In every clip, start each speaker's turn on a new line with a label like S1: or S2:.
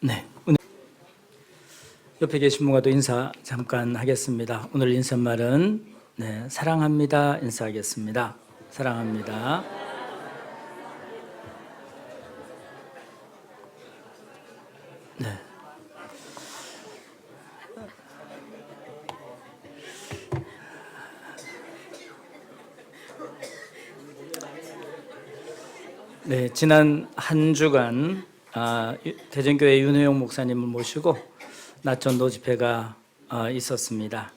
S1: 네. 옆에 계신 분과도 인사 잠깐 하겠습니다. 오늘 인사말은 사랑합니다 인사하겠습니다. 사랑합니다. 네. 네, 지난 한 주간 대전교회 윤호영 목사님을 모시고 낮전도 집회가 있었습니다.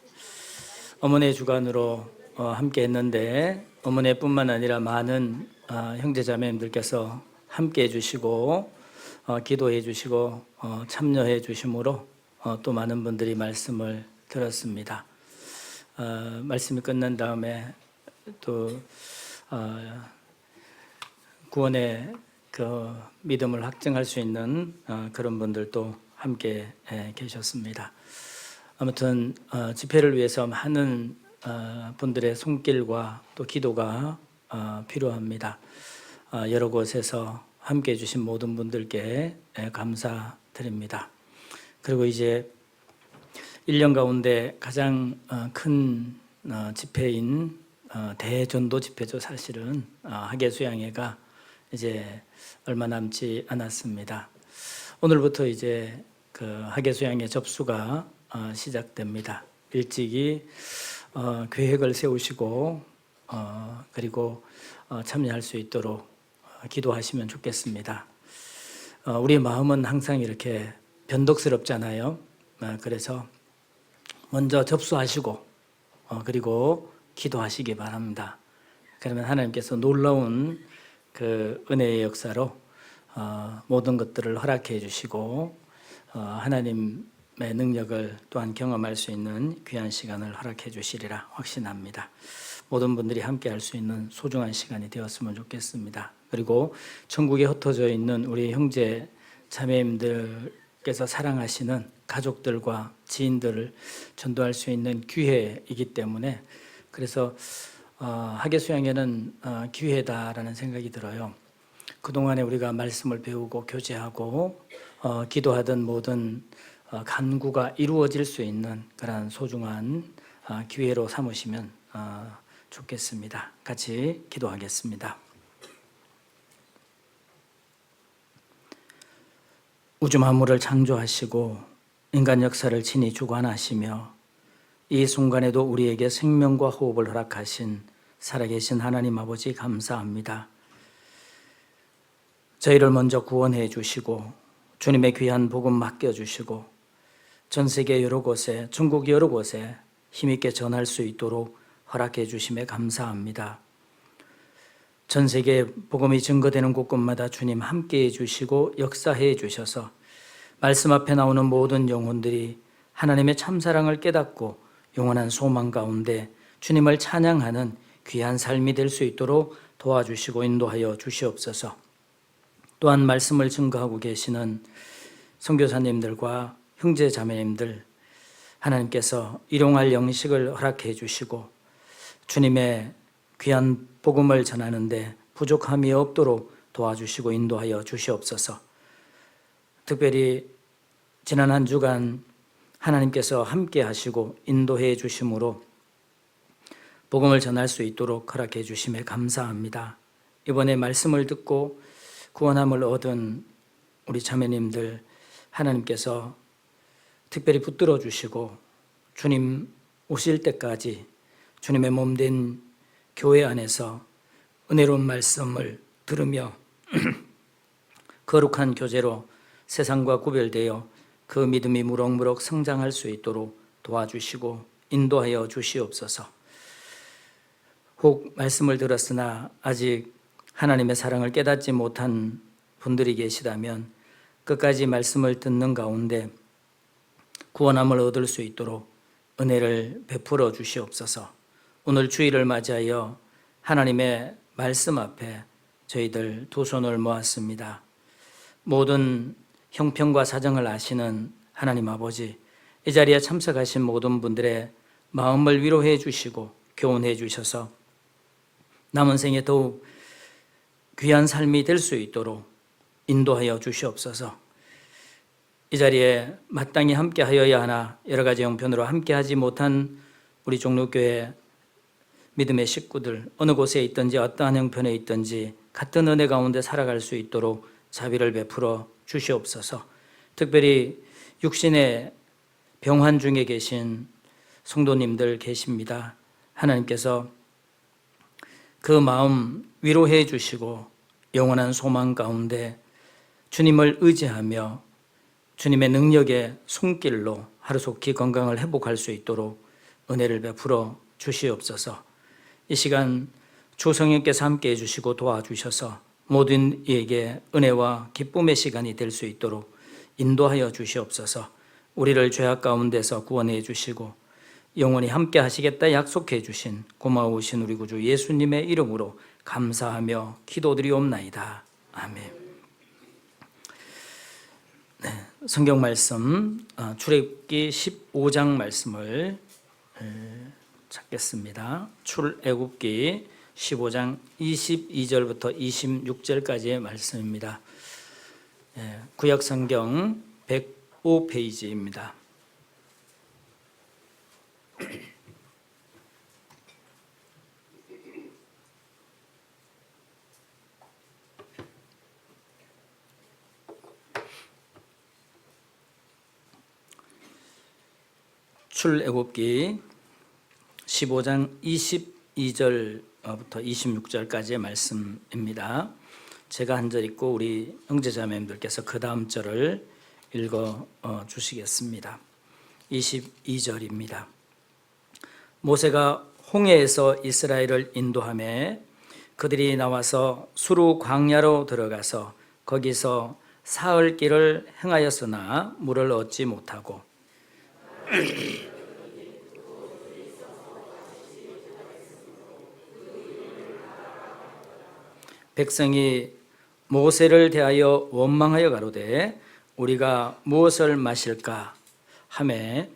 S1: 어머니의 주관으로 함께 했는데 어머니뿐만 아니라 많은 형제자매님들께서 함께 해주시고 기도해 주시고 참여해 주심으로 또 많은 분들이 말씀을 들었습니다. 말씀이 끝난 다음에 또 구원의 그 믿음을 확증할 수 있는 그런 분들도 함께 계셨습니다. 아무튼 집회를 위해서 많은 분들의 손길과 또 기도가 필요합니다. 여러 곳에서 함께 해주신 모든 분들께 감사드립니다. 그리고 이제 1년 가운데 가장 큰 집회인 대전도 집회죠. 사실은 하계수양회가 이제 얼마 남지 않았습니다. 오늘부터 이제 그 하계수양회 접수가 시작됩니다. 일찍이 계획을 세우시고 그리고 참여할 수 있도록 기도하시면 좋겠습니다. 우리의 마음은 항상 이렇게 변덕스럽잖아요. 그래서 먼저 접수하시고 그리고 기도하시기 바랍니다. 그러면 하나님께서 놀라운 그 은혜의 역사로 모든 것들을 허락해 주시고 하나님의 능력을 또한 경험할 수 있는 귀한 시간을 허락해 주시리라 확신합니다. 모든 분들이 함께 할 수 있는 소중한 시간이 되었으면 좋겠습니다. 그리고 천국에 흩어져 있는 우리 형제 자매님들께서 사랑하시는 가족들과 지인들을 전도할 수 있는 기회이기 때문에 그래서 하계수양회는 기회다라는 생각이 들어요. 그동안에 우리가 말씀을 배우고 교제하고 기도하던 모든 간구가 이루어질 수 있는 그런 소중한 기회로 삼으시면 좋겠습니다. 같이 기도하겠습니다. 우주 만물을 창조하시고 인간 역사를 친히 주관하시며 이 순간에도 우리에게 생명과 호흡을 허락하신 살아계신 하나님 아버지 감사합니다. 저희를 먼저 구원해 주시고 주님의 귀한 복음 맡겨주시고 전 세계 여러 곳에 전국 여러 곳에 힘있게 전할 수 있도록 허락해 주심에 감사합니다. 전 세계에 복음이 증거되는 곳곳마다 주님 함께해 주시고 역사해 주셔서 말씀 앞에 나오는 모든 영혼들이 하나님의 참사랑을 깨닫고 영원한 소망 가운데 주님을 찬양하는 귀한 삶이 될 수 있도록 도와주시고 인도하여 주시옵소서. 또한 말씀을 증거하고 계시는 선교사님들과 형제 자매님들 하나님께서 일용할 영식을 허락해 주시고 주님의 귀한 복음을 전하는데 부족함이 없도록 도와주시고 인도하여 주시옵소서. 특별히 지난 한 주간 하나님께서 함께 하시고 인도해 주심으로 복음을 전할 수 있도록 허락해 주심에 감사합니다. 이번에 말씀을 듣고 구원함을 얻은 우리 자매님들 하나님께서 특별히 붙들어 주시고 주님 오실 때까지 주님의 몸된 교회 안에서 은혜로운 말씀을 들으며 거룩한 교제로 세상과 구별되어 그 믿음이 무럭무럭 성장할 수 있도록 도와주시고 인도하여 주시옵소서. 혹 말씀을 들었으나 아직 하나님의 사랑을 깨닫지 못한 분들이 계시다면 끝까지 말씀을 듣는 가운데 구원함을 얻을 수 있도록 은혜를 베풀어 주시옵소서. 오늘 주일을 맞이하여 하나님의 말씀 앞에 저희들 두 손을 모았습니다. 모든 형편과 사정을 아시는 하나님 아버지, 이 자리에 참석하신 모든 분들의 마음을 위로해 주시고 교훈해 주셔서 남은 생에 더욱 귀한 삶이 될 수 있도록 인도하여 주시옵소서. 이 자리에 마땅히 함께 하여야 하나 여러 가지 형편으로 함께 하지 못한 우리 종로교회 믿음의 식구들, 어느 곳에 있든지 어떠한 형편에 있든지 같은 은혜 가운데 살아갈 수 있도록 자비를 베풀어 주시옵소서. 특별히 육신의 병환 중에 계신 성도님들 계십니다. 하나님께서 그 마음 위로해 주시고 영원한 소망 가운데 주님을 의지하며 주님의 능력의 손길로 하루속히 건강을 회복할 수 있도록 은혜를 베풀어 주시옵소서. 이 시간 조성님께서 함께해 주시고 도와주셔서 모든 이에게 은혜와 기쁨의 시간이 될 수 있도록 인도하여 주시옵소서. 우리를 죄악 가운데서 구원해 주시고 영원히 함께 하시겠다 약속해 주신 고마우신 우리 구주 예수님의 이름으로 감사하며 기도드리옵나이다. 아멘. 네, 성경 말씀 출애굽기 15장 말씀을 찾겠습니다. 출애굽기 15장 22절부터 26절까지의 말씀입니다. 구약 성경 105페이지입니다. 출애굽기 15장 22절부터 26절까지의 말씀입니다. 제가 한 절 읽고 우리 형제자매님들께서 그 다음 절을 읽어 주시겠습니다. 22절입니다. 모세가 홍해에서 이스라엘을 인도하며 그들이 나와서 수르 광야로 들어가서 거기서 사흘 길을 행하였으나 물을 얻지 못하고 백성이 모세를 대하여 원망하여 가로되 우리가 무엇을 마실까 하매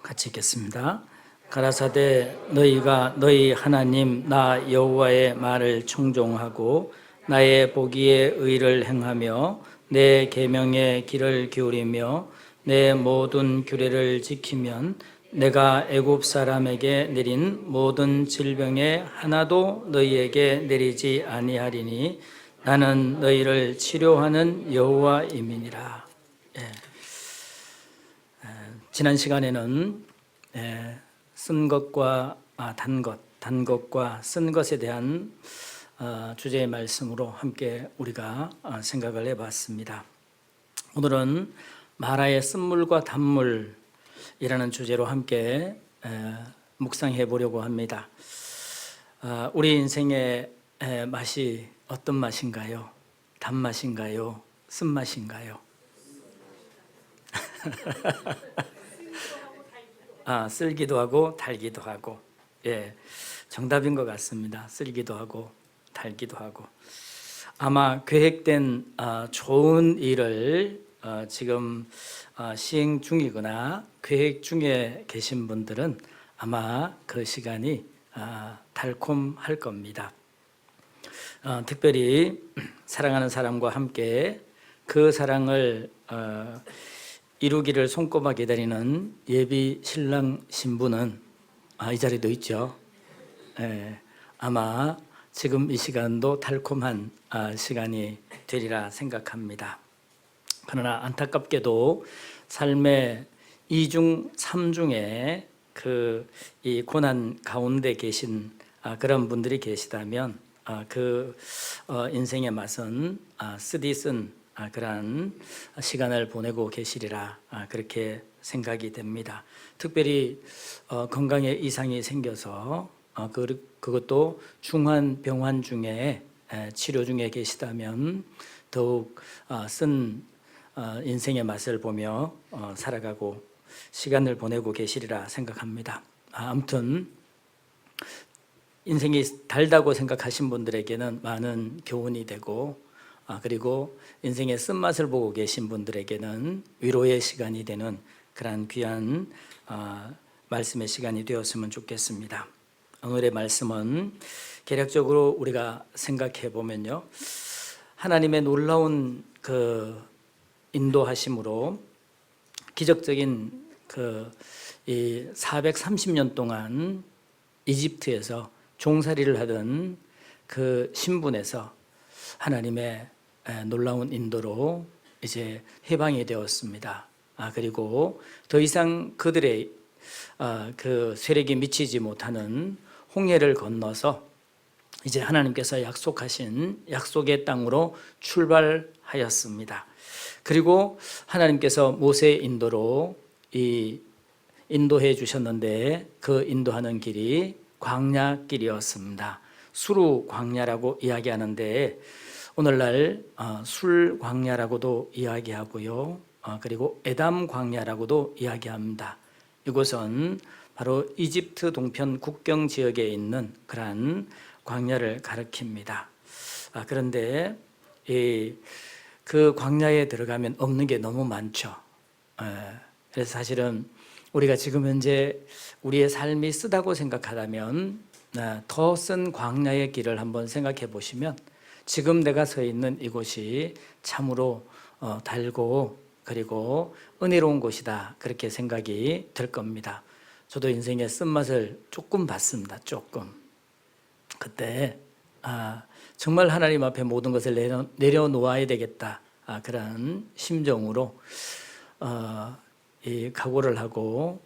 S1: 같이 읽겠습니다. 가라사대 너희가 너희 하나님 나 여호와의 말을 청종하고 나의 보기에 의를 행하며 내 계명의 길을 기울이며 내 모든 규례를 지키면 내가 애굽 사람에게 내린 모든 질병에 하나도 너희에게 내리지 아니하리니 나는 너희를 치료하는 여호와임이니라. 지난 시간에는 쓴 것과 단 것과 쓴 것에 대한 주제의 말씀으로 함께 우리가 생각을 해봤습니다. 오늘은 마라의 쓴물과 단물이라는 주제로 함께 묵상해 보려고 합니다. 우리 인생의 맛이 어떤 맛인가요? 단맛인가요? 쓴맛인가요? 쓸기도 하고 달기도 하고, 정답인 것 같습니다. 쓸기도 하고 달기도 하고. 아마 계획된 좋은 일을 지금 시행 중이거나 계획 중에 계신 분들은 아마 그 시간이 달콤할 겁니다. 특별히 사랑하는 사람과 함께 그 사랑을 이루기를 손꼽아 기다리는 예비 신랑 신부는 이 자리도 있죠. 아마 지금 이 시간도 달콤한 시간이 되리라 생각합니다. 그러나 안타깝게도 삶의 2중 3중에 이 고난 가운데 계신 그런 분들이 계시다면 그 인생의 맛은 쓰디쓴 그러한 시간을 보내고 계시리라 그렇게 생각이 됩니다. 특별히 건강에 이상이 생겨서 그것도 중한 병환 중에 치료 중에 계시다면 더욱 쓴 인생의 맛을 보며 살아가고 시간을 보내고 계시리라 생각합니다. 아무튼 인생이 달다고 생각하신 분들에게는 많은 교훈이 되고 그리고 인생의 쓴맛을 보고 계신 분들에게는 위로의 시간이 되는 그러한 귀한 말씀의 시간이 되었으면 좋겠습니다. 오늘의 말씀은 개략적으로 우리가 생각해 보면요, 하나님의 놀라운 그 인도하심으로 기적적인 이 430년 동안 이집트에서 종살이를 하던 그 신분에서 하나님의 놀라운 인도로 이제 해방이 되었습니다. 그리고 더 이상 그들의 그 세력이 미치지 못하는 홍해를 건너서 이제 하나님께서 약속하신 약속의 땅으로 출발하였습니다. 그리고 하나님께서 모세의 인도로 인도해 주셨는데 그 인도하는 길이 광야길이었습니다. 수루 광야라고 이야기하는데 오늘날 술 광야라고도 이야기하고요. 그리고 에담 광야라고도 이야기합니다. 이곳은 바로 이집트 동편 국경 지역에 있는 그러한 광야를 가리킵니다. 그런데 그 광야에 들어가면 없는 게 너무 많죠. 그래서 사실은 우리가 지금 현재 우리의 삶이 쓰다고 생각하다면 더 쓴 광야의 길을 한번 생각해 보시면 지금 내가 서 있는 이곳이 참으로 달고 그리고 은혜로운 곳이다, 그렇게 생각이 들 겁니다. 저도 인생의 쓴맛을 조금 봤습니다. 조금. 그때 정말 하나님 앞에 모든 것을 내려놓아야 되겠다, 그런 심정으로 이 각오를 하고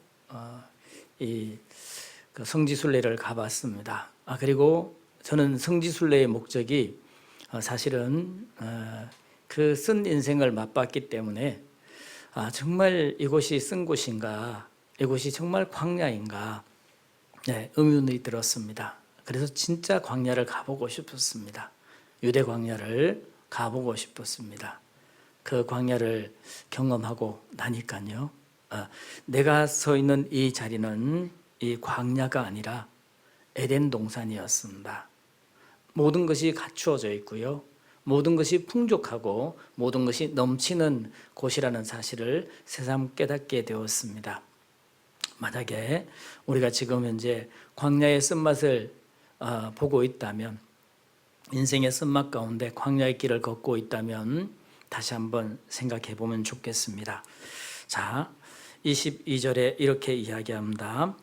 S1: 그 성지순례를 가봤습니다. 그리고 저는 성지순례의 목적이 사실은 그 쓴 인생을 맛봤기 때문에 정말 이곳이 쓴 곳인가, 이곳이 정말 광야인가, 의문이 들었습니다. 그래서 진짜 광야를 가보고 싶었습니다. 유대 광야를 가보고 싶었습니다. 그 광야를 경험하고 나니까요, 내가 서 있는 이 자리는 이 광야가 아니라 에덴 동산이었습니다. 모든 것이 갖추어져 있고요, 모든 것이 풍족하고 모든 것이 넘치는 곳이라는 사실을 새삼 깨닫게 되었습니다. 만약에 우리가 지금 현재 광야의 쓴맛을 보고 있다면, 인생의 쓴맛 가운데 광야의 길을 걷고 있다면 다시 한번 생각해 보면 좋겠습니다. 자, 22절에 이렇게 이야기합니다.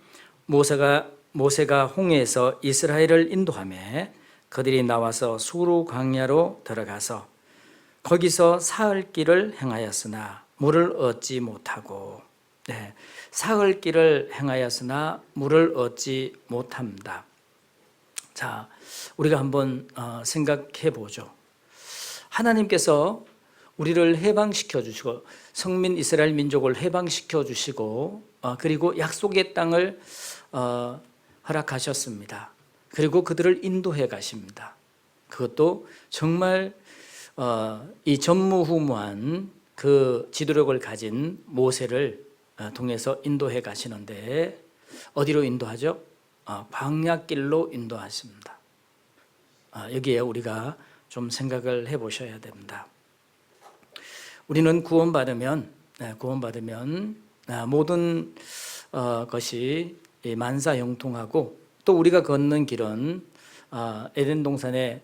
S1: 모세가 홍해에서 이스라엘을 인도하며 그들이 나와서 수르 광야로 들어가서 거기서 사흘 길을 행하였으나 물을 얻지 못하고, 사흘 길을 행하였으나 물을 얻지 못합니다. 자, 우리가 한번 생각해 보죠. 하나님께서 우리를 해방시켜 주시고 성민 이스라엘 민족을 해방시켜 주시고 그리고 약속의 땅을 허락하셨습니다. 그리고 그들을 인도해 가십니다. 그것도 정말 이 전무후무한 그 지도력을 가진 모세를 통해서 인도해 가시는데 어디로 인도하죠? 광야길로 인도하십니다. 여기에 우리가 좀 생각을 해 보셔야 됩니다. 우리는 구원받으면 모든 것이 만사형통하고, 또 우리가 걷는 길은 에덴 동산의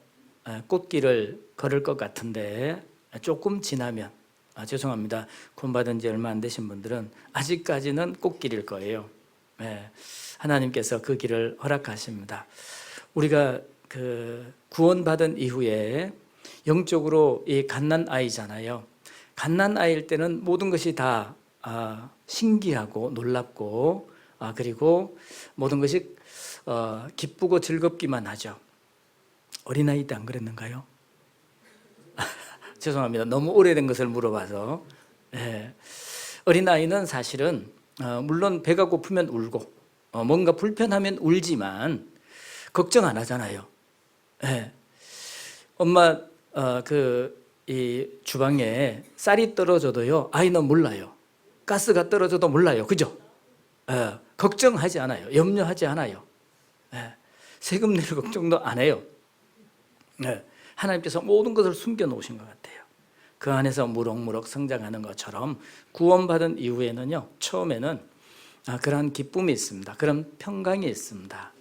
S1: 꽃길을 걸을 것 같은데 조금 지나면, 죄송합니다, 구원받은 지 얼마 안 되신 분들은 아직까지는 꽃길일 거예요. 하나님께서 그 길을 허락하십니다. 우리가 그 구원받은 이후에 영적으로 이 갓난 아이잖아요. 갓난 아이일 때는 모든 것이 다 신기하고 놀랍고 그리고 모든 것이 기쁘고 즐겁기만 하죠. 어린아이 때 안 그랬는가요? 죄송합니다. 너무 오래된 것을 물어봐서. 어린아이는 사실은 물론 배가 고프면 울고 뭔가 불편하면 울지만 걱정 안 하잖아요. 엄마 이 주방에 쌀이 떨어져도요, 아이는 몰라요. 가스가 떨어져도 몰라요. 그죠? 걱정하지 않아요. 염려하지 않아요. 세금 낼 걱정도 안 해요. 하나님께서 모든 것을 숨겨 놓으신 것 같아요. 그 안에서 무럭무럭 성장하는 것처럼 구원받은 이후에는요, 처음에는 그러한 기쁨이 있습니다. 그런 평강이 있습니다.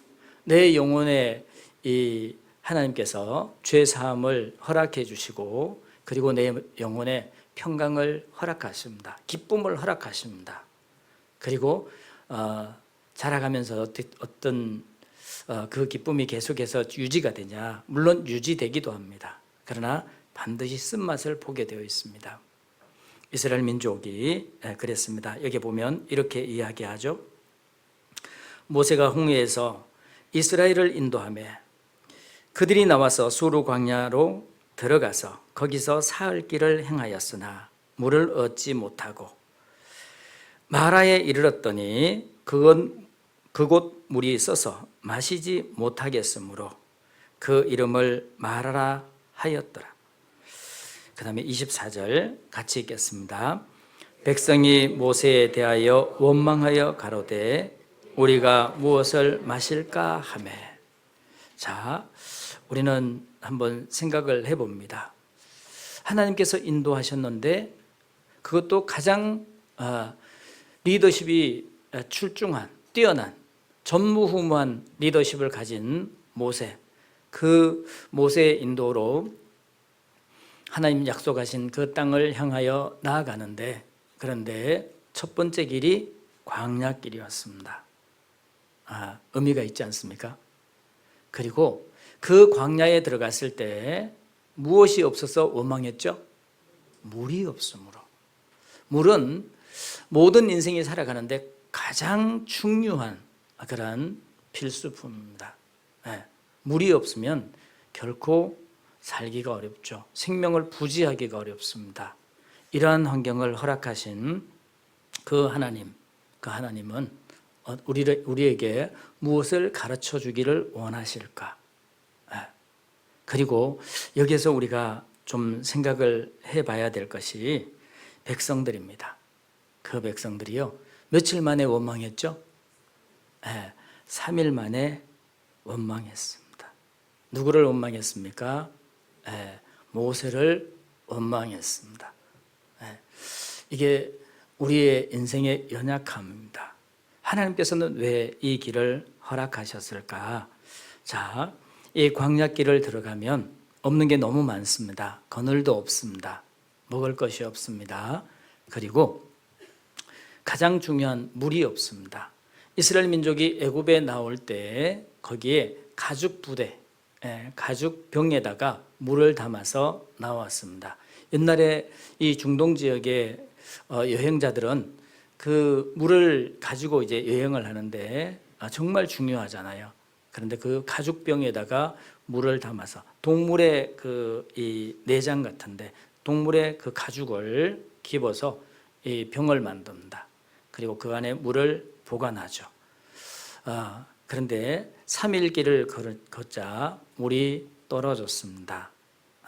S1: 내 영혼에 이 하나님께서 죄 사함을 허락해 주시고, 그리고 내 영혼에 평강을 허락하십니다. 기쁨을 허락하십니다. 그리고 자라가면서 어떤 그 기쁨이 계속해서 유지가 되냐? 물론 유지되기도 합니다. 그러나 반드시 쓴맛을 보게 되어 있습니다. 이스라엘 민족이 그랬습니다. 여기 보면 이렇게 이야기하죠. 모세가 홍해에서 이스라엘을 인도하며 그들이 나와서 수르 광야로 들어가서 거기서 사흘 길을 행하였으나 물을 얻지 못하고 마라에 이르렀더니 그곳 물이 있어서 마시지 못하겠으므로 그 이름을 마라라 하였더라. 그 다음에 24절 같이 읽겠습니다. 백성이 모세에 대하여 원망하여 가로되 우리가 무엇을 마실까 하매. 자, 우리는 한번 생각을 해봅니다. 하나님께서 인도하셨는데 그것도 가장 리더십이 출중한, 뛰어난, 전무후무한 리더십을 가진 모세, 그 모세의 인도로 하나님 약속하신 그 땅을 향하여 나아가는데, 그런데 첫 번째 길이 광야길이었습니다. 의미가 있지 않습니까? 그리고 그 광야에 들어갔을 때 무엇이 없어서 원망했죠? 물이 없으므로. 물은 모든 인생이 살아가는데 가장 중요한 그런 필수품입니다. 물이 없으면 결코 살기가 어렵죠. 생명을 부지하기가 어렵습니다. 이러한 환경을 허락하신 그 하나님은 우리에게 무엇을 가르쳐 주기를 원하실까? 그리고 여기에서 우리가 좀 생각을 해봐야 될 것이 백성들입니다. 그 백성들이요, 며칠 만에 원망했죠? 3일 만에 원망했습니다. 누구를 원망했습니까? 모세를 원망했습니다. 이게 우리의 인생의 연약함입니다. 하나님께서는 왜 이 길을 허락하셨을까? 자, 이 광야길을 들어가면 없는 게 너무 많습니다. 그늘도 없습니다. 먹을 것이 없습니다. 그리고 가장 중요한 물이 없습니다. 이스라엘 민족이 애굽에 나올 때 거기에 가죽 부대, 가죽 병에다가 물을 담아서 나왔습니다. 옛날에 이 중동 지역의 여행자들은 그 물을 가지고 이제 여행을 하는데 정말 중요하잖아요. 그런데 그 가죽병에다가 물을 담아서 동물의 이 내장 같은데 동물의 그 가죽을 집어서 이 병을 만듭니다. 그리고 그 안에 물을 보관하죠. 그런데 3일 길을 걷자 물이 떨어졌습니다.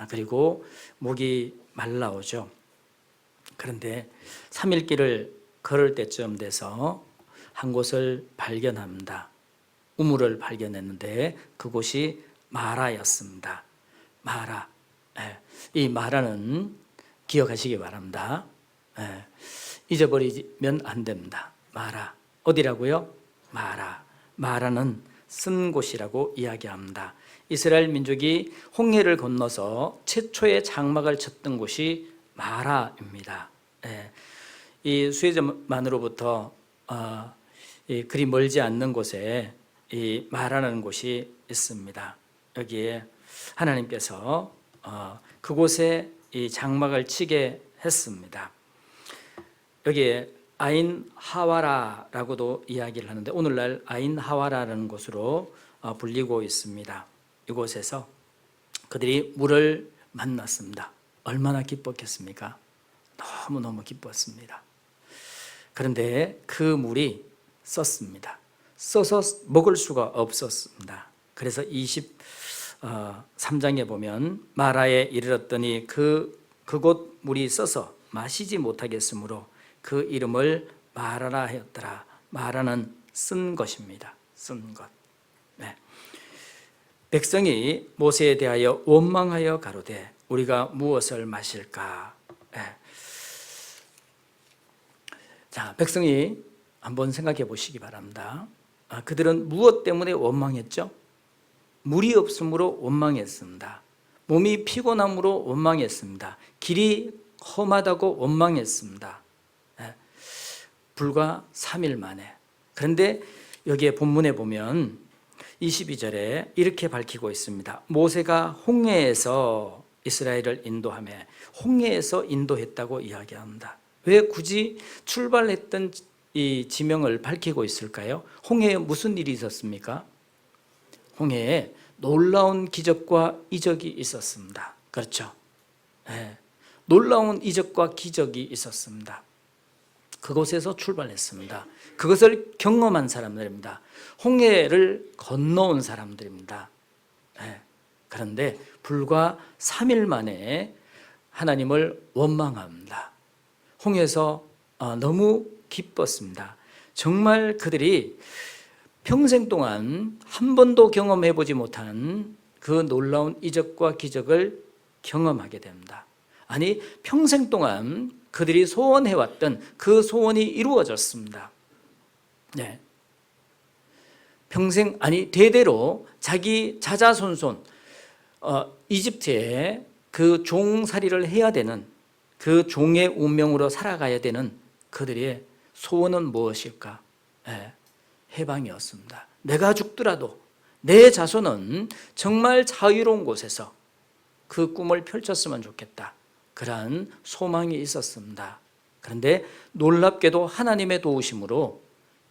S1: 그리고 목이 말라오죠. 그런데 3일 길을 걸을 때쯤 돼서 한 곳을 발견합니다. 우물을 발견했는데 그곳이 마라였습니다. 마라. 이 마라는 기억하시기 바랍니다. 잊어버리면 안 됩니다. 마라. 어디라고요? 마라. 마라는 쓴 곳이라고 이야기합니다. 이스라엘 민족이 홍해를 건너서 최초의 장막을 쳤던 곳이 마라입니다. 이 수에즈만으로부터 그리 멀지 않는 곳에 이 마라라는 곳이 있습니다. 여기에 하나님께서 그곳에 이 장막을 치게 했습니다. 여기에 아인 하와라라고도 이야기를 하는데 오늘날 아인 하와라라는 곳으로 불리고 있습니다. 이곳에서 그들이 물을 만났습니다. 얼마나 기뻤겠습니까? 너무너무 기뻤습니다. 그런데 그 물이 썼습니다. 써서 먹을 수가 없었습니다. 그래서 23장에 보면 마라에 이르렀더니 그곳 물이 써서 마시지 못하겠으므로 그 이름을 마라라 하였더라. 마라는 쓴 것입니다. 쓴 것. 백성이 모세에 대하여 원망하여 가로되 우리가 무엇을 마실까? 자, 백성이 한번 생각해 보시기 바랍니다. 그들은 무엇 때문에 원망했죠? 물이 없으므로 원망했습니다. 몸이 피곤함으로 원망했습니다. 길이 험하다고 원망했습니다. 불과 3일 만에. 그런데 여기에 본문에 보면 22절에 이렇게 밝히고 있습니다. 모세가 홍해에서 이스라엘을 인도하며 홍해에서 인도했다고 이야기합니다. 왜 굳이 출발했던 이 지명을 밝히고 있을까요? 홍해에 무슨 일이 있었습니까? 홍해에 놀라운 기적과 이적이 있었습니다. 그렇죠? 네. 놀라운 이적과 기적이 있었습니다. 그곳에서 출발했습니다. 그것을 경험한 사람들입니다. 홍해를 건너온 사람들입니다. 네. 그런데 불과 3일 만에 하나님을 원망합니다. 홍해에서 너무 기뻤습니다. 정말 그들이 평생 동안 한 번도 경험해 보지 못한 그 놀라운 이적과 기적을 경험하게 됩니다. 아니, 평생 동안 그들이 소원해왔던 그 소원이 이루어졌습니다. 네. 평생, 아니, 대대로 자기 자자손손 이집트에 그 종살이를 해야 되는 그 종의 운명으로 살아가야 되는 그들의 소원은 무엇일까? 네. 해방이었습니다. 내가 죽더라도 내 자손은 정말 자유로운 곳에서 그 꿈을 펼쳤으면 좋겠다. 그러한 소망이 있었습니다. 그런데 놀랍게도 하나님의 도우심으로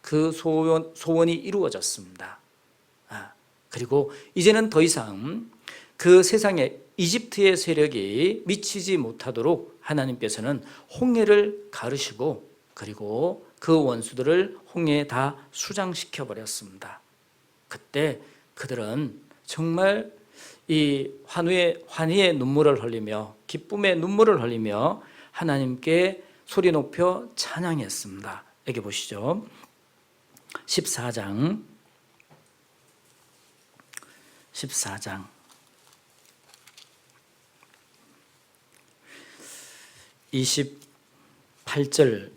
S1: 그 소원이 이루어졌습니다. 그리고 이제는 더 이상 그 세상에 이집트의 세력이 미치지 못하도록 하나님께서는 홍해를 가르시고 그리고 그 원수들을 홍해에 다 수장시켜 버렸습니다. 그때 그들은 정말 이 환희의 눈물을 흘리며 기쁨의 눈물을 흘리며 하나님께 소리 높여 찬양했습니다. 여기 보시죠. 14장 28절부터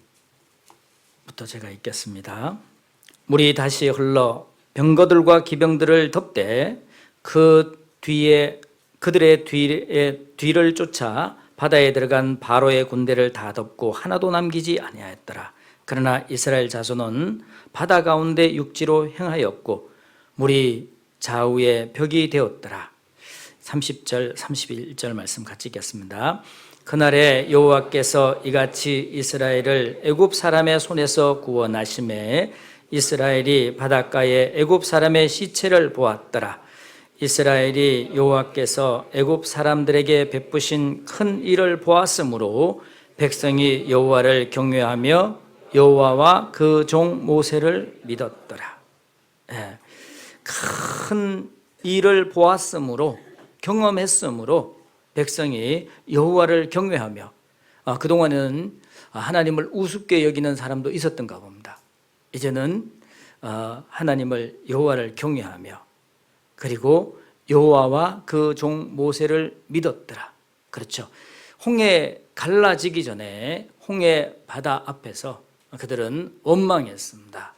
S1: 제가 읽겠습니다. 물이 다시 흘러 병거들과 기병들을 덮되 그들의 뒤를 쫓아 바다에 들어간 바로의 군대를 다 덮고 하나도 남기지 아니하였더라. 그러나 이스라엘 자손은 바다 가운데 육지로 행하였고 물이 좌우에 벽이 되었더라. 30절 31절 말씀 같이 읽겠습니다. 그날에 여호와께서 이같이 이스라엘을 애굽 사람의 손에서 구원하심에 이스라엘이 바닷가에 애굽 사람의 시체를 보았더라. 이스라엘이 여호와께서 애굽 사람들에게 베푸신 큰 일을 보았으므로 백성이 여호와를 경외하며 여호와와 그 종 모세를 믿었더라. 큰 일을 보았으므로 경험했으므로 백성이 여호와를 경외하며 그동안은 하나님을 우습게 여기는 사람도 있었던가 봅니다. 이제는 하나님을 여호와를 경외하며 그리고 여호와와 그 종 모세를 믿었더라. 그렇죠. 홍해 갈라지기 전에 홍해 바다 앞에서 그들은 원망했습니다.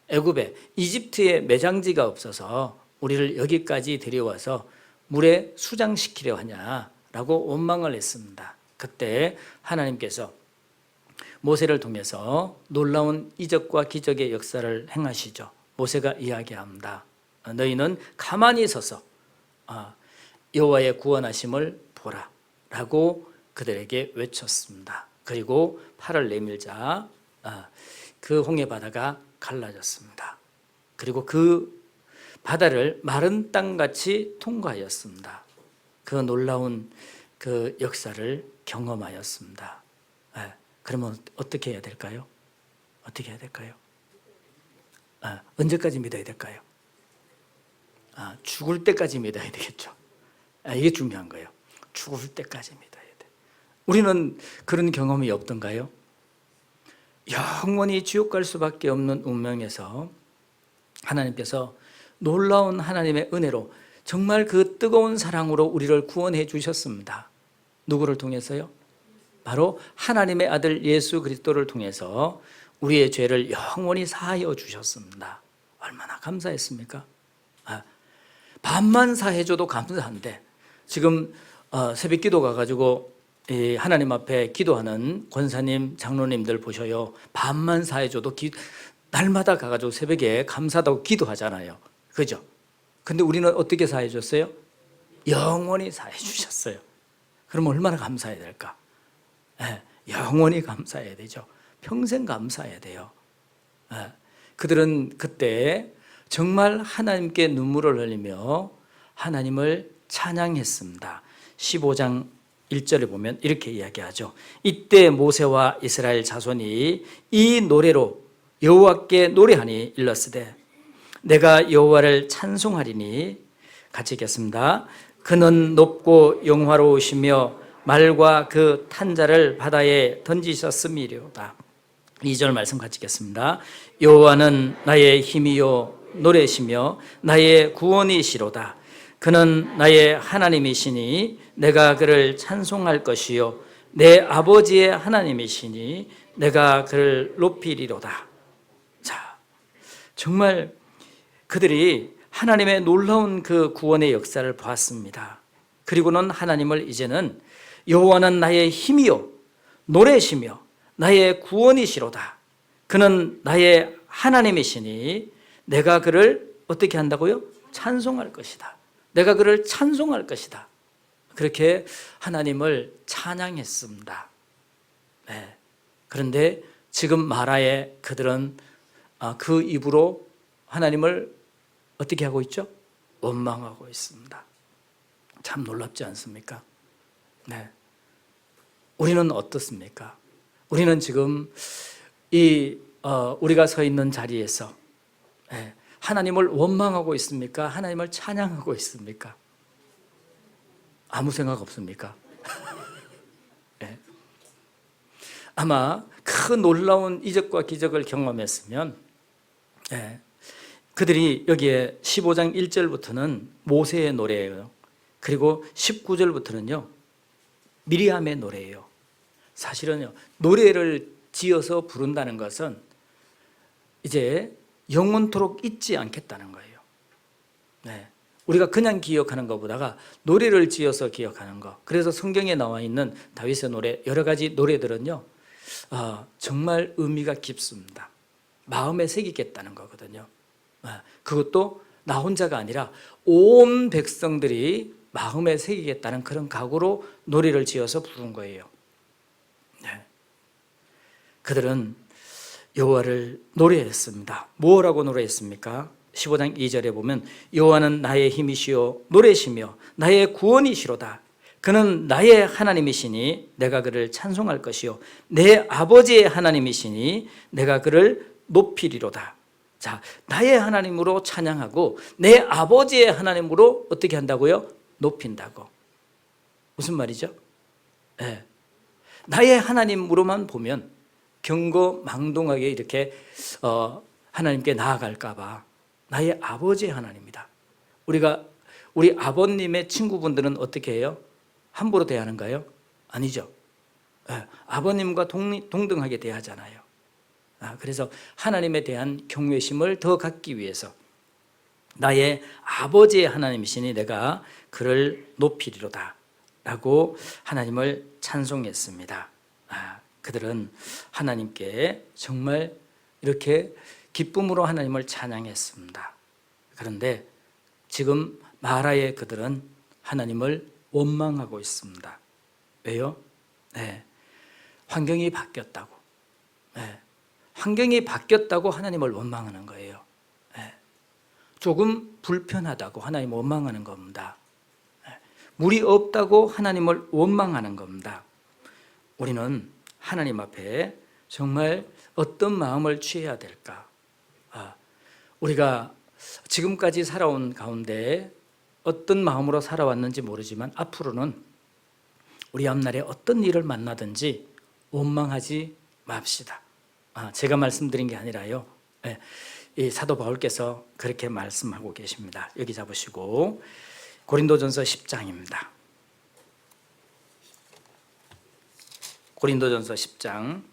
S1: 애굽에 이집트에 매장지가 없어서 우리를 여기까지 데려와서 물에 수장시키려 하냐라고 원망을 했습니다. 그때 하나님께서 모세를 통해서 놀라운 이적과 기적의 역사를 행하시죠. 모세가 이야기합니다. 너희는 가만히 서서 여호와의 구원하심을 보라 라고 그들에게 외쳤습니다. 그리고 팔을 내밀자 그 홍해 바다가 갈라졌습니다. 그리고 그 바다를 마른 땅같이 통과하였습니다. 그 놀라운 그 역사를 경험하였습니다. 그러면 어떻게 해야 될까요? 어떻게 해야 될까요? 언제까지 믿어야 될까요? 죽을 때까지 믿어야 되겠죠. 이게 중요한 거예요. 죽을 때까지 믿어야 돼. 우리는 그런 경험이 없던가요? 영원히 지옥 갈 수밖에 없는 운명에서 하나님께서 놀라운 하나님의 은혜로 정말 그 뜨거운 사랑으로 우리를 구원해 주셨습니다. 누구를 통해서요? 바로 하나님의 아들 예수 그리스도를 통해서 우리의 죄를 영원히 사하여 주셨습니다. 얼마나 감사했습니까? 반만 사해줘도 감사한데 지금 새벽 기도 가가지고 하나님 앞에 기도하는 권사님, 장로님들 보셔요. 반만 사해줘도 날마다 가가지고 새벽에 감사하다고 기도하잖아요. 그죠? 근데 우리는 어떻게 사해줬어요? 영원히 사해주셨어요. 그럼 얼마나 감사해야 될까? 영원히 감사해야 되죠. 평생 감사해야 돼요. 그들은 그때 정말 하나님께 눈물을 흘리며 하나님을 찬양했습니다. 15장 1절에 보면 이렇게 이야기하죠. 이때 모세와 이스라엘 자손이 이 노래로 여호와께 노래하니 일렀으되 내가 여호와를 찬송하리니, 같이 읽겠습니다. 그는 높고 영화로우시며 말과 그 탄자를 바다에 던지셨음이로다. 2절 말씀 같이 읽겠습니다. 여호와는 나의 힘이요 노래시며 나의 구원이시로다. 그는 나의 하나님이시니 내가 그를 찬송할 것이요 내 아버지의 하나님이시니 내가 그를 높이리로다. 자, 정말 그들이 하나님의 놀라운 그 구원의 역사를 보았습니다. 그리고는 하나님을 이제는 여호와는 나의 힘이요 노래시며 나의 구원이시로다. 그는 나의 하나님이시니 내가 그를 어떻게 한다고요? 찬송할 것이다. 내가 그를 찬송할 것이다. 그렇게 하나님을 찬양했습니다. 네. 그런데 지금 마라의 그들은 그 입으로 하나님을 어떻게 하고 있죠? 원망하고 있습니다. 참 놀랍지 않습니까? 네. 우리는 어떻습니까? 우리는 지금 우리가 서 있는 자리에서 하나님을 원망하고 있습니까? 하나님을 찬양하고 있습니까? 아무 생각 없습니까? 네. 아마 그 놀라운 이적과 기적을 경험했으면 그들이 여기에 15장 1절부터는 모세의 노래예요. 그리고 19절부터는요 미리암의 노래예요. 사실은요 노래를 지어서 부른다는 것은 이제 영원토록 잊지 않겠다는 거예요. 네. 우리가 그냥 기억하는 것보다가 노래를 지어서 기억하는 것. 그래서 성경에 나와 있는 다윗의 노래, 여러 가지 노래들은요 정말 의미가 깊습니다. 마음에 새기겠다는 거거든요. 그것도 나 혼자가 아니라 온 백성들이 마음에 새기겠다는 그런 각오로 노래를 지어서 부른 거예요. 네. 그들은 여호와를 노래했습니다. 뭐라고 노래했습니까? 15장 2절에 보면 여호와는 나의 힘이시요 노래시며 나의 구원이시로다. 그는 나의 하나님이시니 내가 그를 찬송할 것이요 내 아버지의 하나님이시니 내가 그를 높이리로다. 자, 나의 하나님으로 찬양하고 내 아버지의 하나님으로 어떻게 한다고요? 높인다고. 무슨 말이죠? 네. 나의 하나님으로만 보면 경거망동하게 이렇게 하나님께 나아갈까 봐 나의 아버지의 하나님이다. 우리 아버님의 친구분들은 어떻게 해요? 함부로 대하는가요? 아니죠. 네. 아버님과 동등하게 대하잖아요. 그래서 하나님에 대한 경외심을 더 갖기 위해서 나의 아버지의 하나님이시니 내가 그를 높이리로다 라고 하나님을 찬송했습니다. 그들은 하나님께 정말 이렇게 기쁨으로 하나님을 찬양했습니다. 그런데 지금 마라의 그들은 하나님을 원망하고 있습니다. 왜요? 네. 환경이 바뀌었다고. 네. 환경이 바뀌었다고 하나님을 원망하는 거예요. 조금 불편하다고 하나님을 원망하는 겁니다. 물이 없다고 하나님을 원망하는 겁니다. 우리는 하나님 앞에 정말 어떤 마음을 취해야 될까? 우리가 지금까지 살아온 가운데 어떤 마음으로 살아왔는지 모르지만 앞으로는 우리 앞날에 어떤 일을 만나든지 원망하지 맙시다. 제가 말씀드린 게 아니라요. 이 사도 바울께서 그렇게 말씀하고 계십니다. 여기 잡으시고 고린도전서 10장입니다. 고린도전서 10장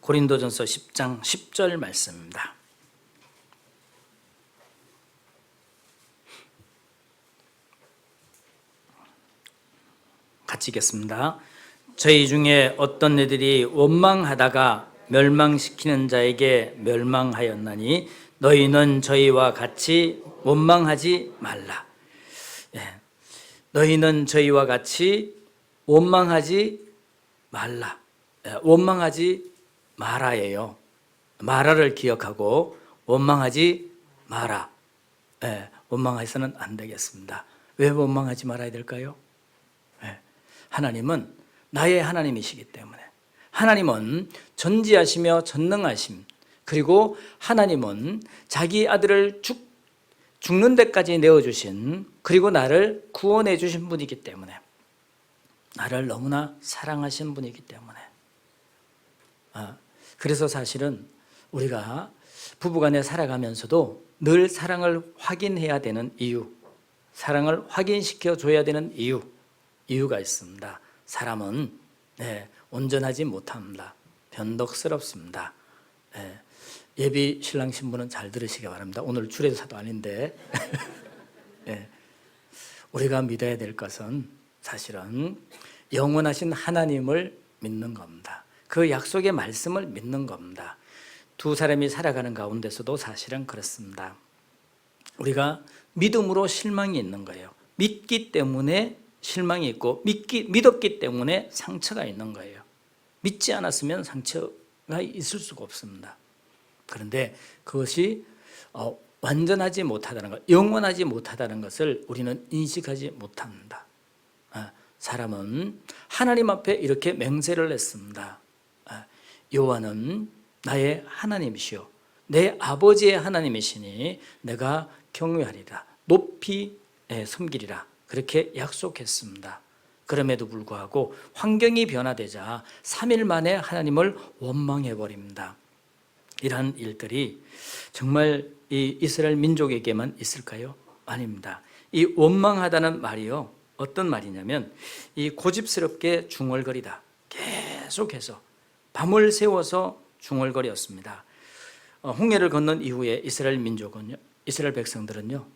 S1: 고린도전서 10장 10절 말씀입니다. 같이 읽겠습니다. 저희 중에 어떤 이들이 원망하다가 멸망시키는 자에게 멸망하였나니 너희는 저희와 같이 원망하지 말라. 너희는 저희와 같이 원망하지 말라. 원망하지 마라예요. 마라를 기억하고 원망하지 마라. 원망해서는 안 되겠습니다. 왜 원망하지 말아야 될까요? 하나님은 나의 하나님이시기 때문에, 하나님은 전지하시며 전능하심, 그리고 하나님은 자기 아들을 죽는 데까지 내어주신, 그리고 나를 구원해 주신 분이기 때문에, 나를 너무나 사랑하신 분이기 때문에, 그래서 사실은 우리가 부부간에 살아가면서도 늘 사랑을 확인해야 되는 이유, 사랑을 확인시켜 줘야 되는 이유가 있습니다. 사람은 온전하지 못합니다. 변덕스럽습니다. 예비 신랑 신부는 잘 들으시기 바랍니다. 오늘 주례사도 아닌데 우리가 믿어야 될 것은 사실은 영원하신 하나님을 믿는 겁니다. 그 약속의 말씀을 믿는 겁니다. 두 사람이 살아가는 가운데서도 사실은 그렇습니다. 우리가 믿음으로 실망이 있는 거예요. 믿기 때문에 실망이 있고 믿었기 때문에 상처가 있는 거예요. 믿지 않았으면 상처가 있을 수가 없습니다. 그런데 그것이 완전하지 못하다는 것, 영원하지 못하다는 것을 우리는 인식하지 못합니다. 사람은 하나님 앞에 이렇게 맹세를 했습니다. 여호와는 나의 하나님이시오, 내 아버지의 하나님이시니 내가 경외하리라, 높이 섬기리라, 그렇게 약속했습니다. 그럼에도 불구하고 환경이 변화되자 3일 만에 하나님을 원망해버립니다. 이러한 일들이 정말 이 이스라엘 민족에게만 있을까요? 아닙니다. 이 원망하다는 말이요, 어떤 말이냐면 이 고집스럽게 중얼거리다, 계속해서 밤을 새워서 중얼거렸습니다. 홍해를 건넌 이후에 이스라엘 민족은요, 이스라엘 백성들은요,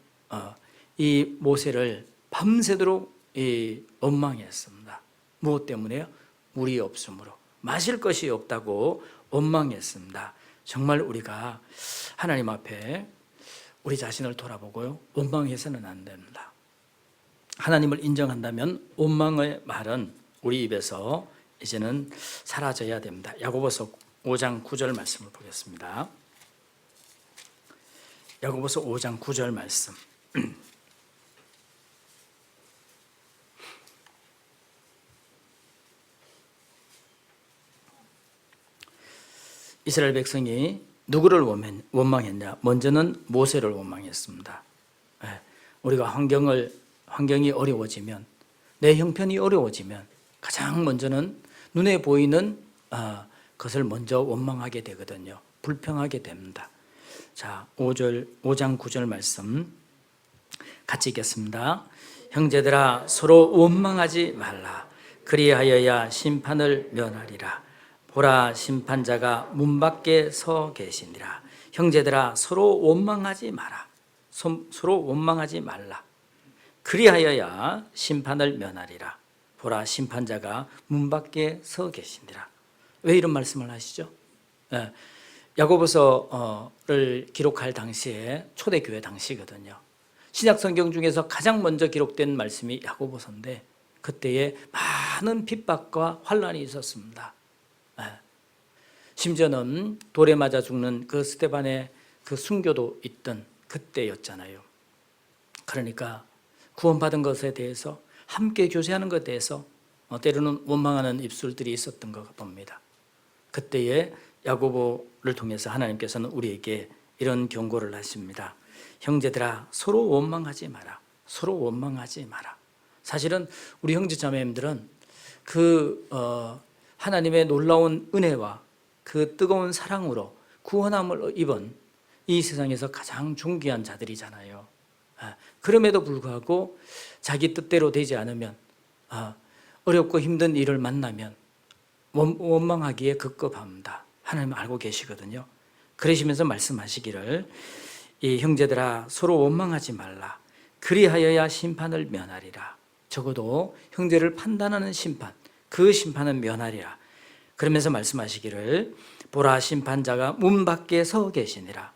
S1: 이 모세를 밤새도록 원망했습니다. 무엇 때문에요? 물이 없으므로, 마실 것이 없다고 원망했습니다. 정말 우리가 하나님 앞에 우리 자신을 돌아보고요, 원망해서는 안 됩니다. 하나님을 인정한다면 원망의 말은 우리 입에서 이제는 사라져야 됩니다. 야고보서 5장 9절 말씀을 보겠습니다. 야고보서 5장 9절 말씀. 이스라엘 백성이 누구를 원망했냐? 먼저는 모세를 원망했습니다. 우리가 환경이 어려워지면, 내 형편이 어려워지면 가장 먼저는 눈에 보이는 것을 먼저 원망하게 되거든요. 불평하게 됩니다. 자, 5장 9절 말씀 같이 읽겠습니다. 형제들아, 서로 원망하지 말라. 그리하여야 심판을 면하리라. 보라, 심판자가 문 밖에 서 계시니라. 형제들아, 서로 원망하지 마라. 서로 원망하지 말라. 그리하여야 심판을 면하리라. 보라, 심판자가 문 밖에 서 계시니라. 왜 이런 말씀을 하시죠? 야고보서를 기록할 당시에 초대교회 당시거든요. 신약 성경 중에서 가장 먼저 기록된 말씀이 야고보서인데, 그때에 많은 핍박과 환난이 있었습니다. 심지어는 돌에 맞아 죽는 그 스데반의 그 순교도 있던 그때였잖아요. 그러니까 구원받은 것에 대해서, 함께 교제하는 것에 대해서 때로는 원망하는 입술들이 있었던 것 봅니다. 그때에 야고보를 통해서 하나님께서는 우리에게 이런 경고를 하십니다. 형제들아, 서로 원망하지 마라. 서로 원망하지 마라. 사실은 우리 형제 자매님들은 하나님의 놀라운 은혜와 그 뜨거운 사랑으로 구원함을 입은 이 세상에서 가장 존귀한 자들이잖아요. 그럼에도 불구하고 자기 뜻대로 되지 않으면, 어렵고 힘든 일을 만나면 원망하기에 급급합니다. 하나님 알고 계시거든요. 그러시면서 말씀하시기를, 이 형제들아 서로 원망하지 말라. 그리하여야 심판을 면하리라. 적어도 형제를 판단하는 심판, 그 심판은 면하리라. 그러면서 말씀하시기를, 보라 심판자가 문 밖에 서 계시니라.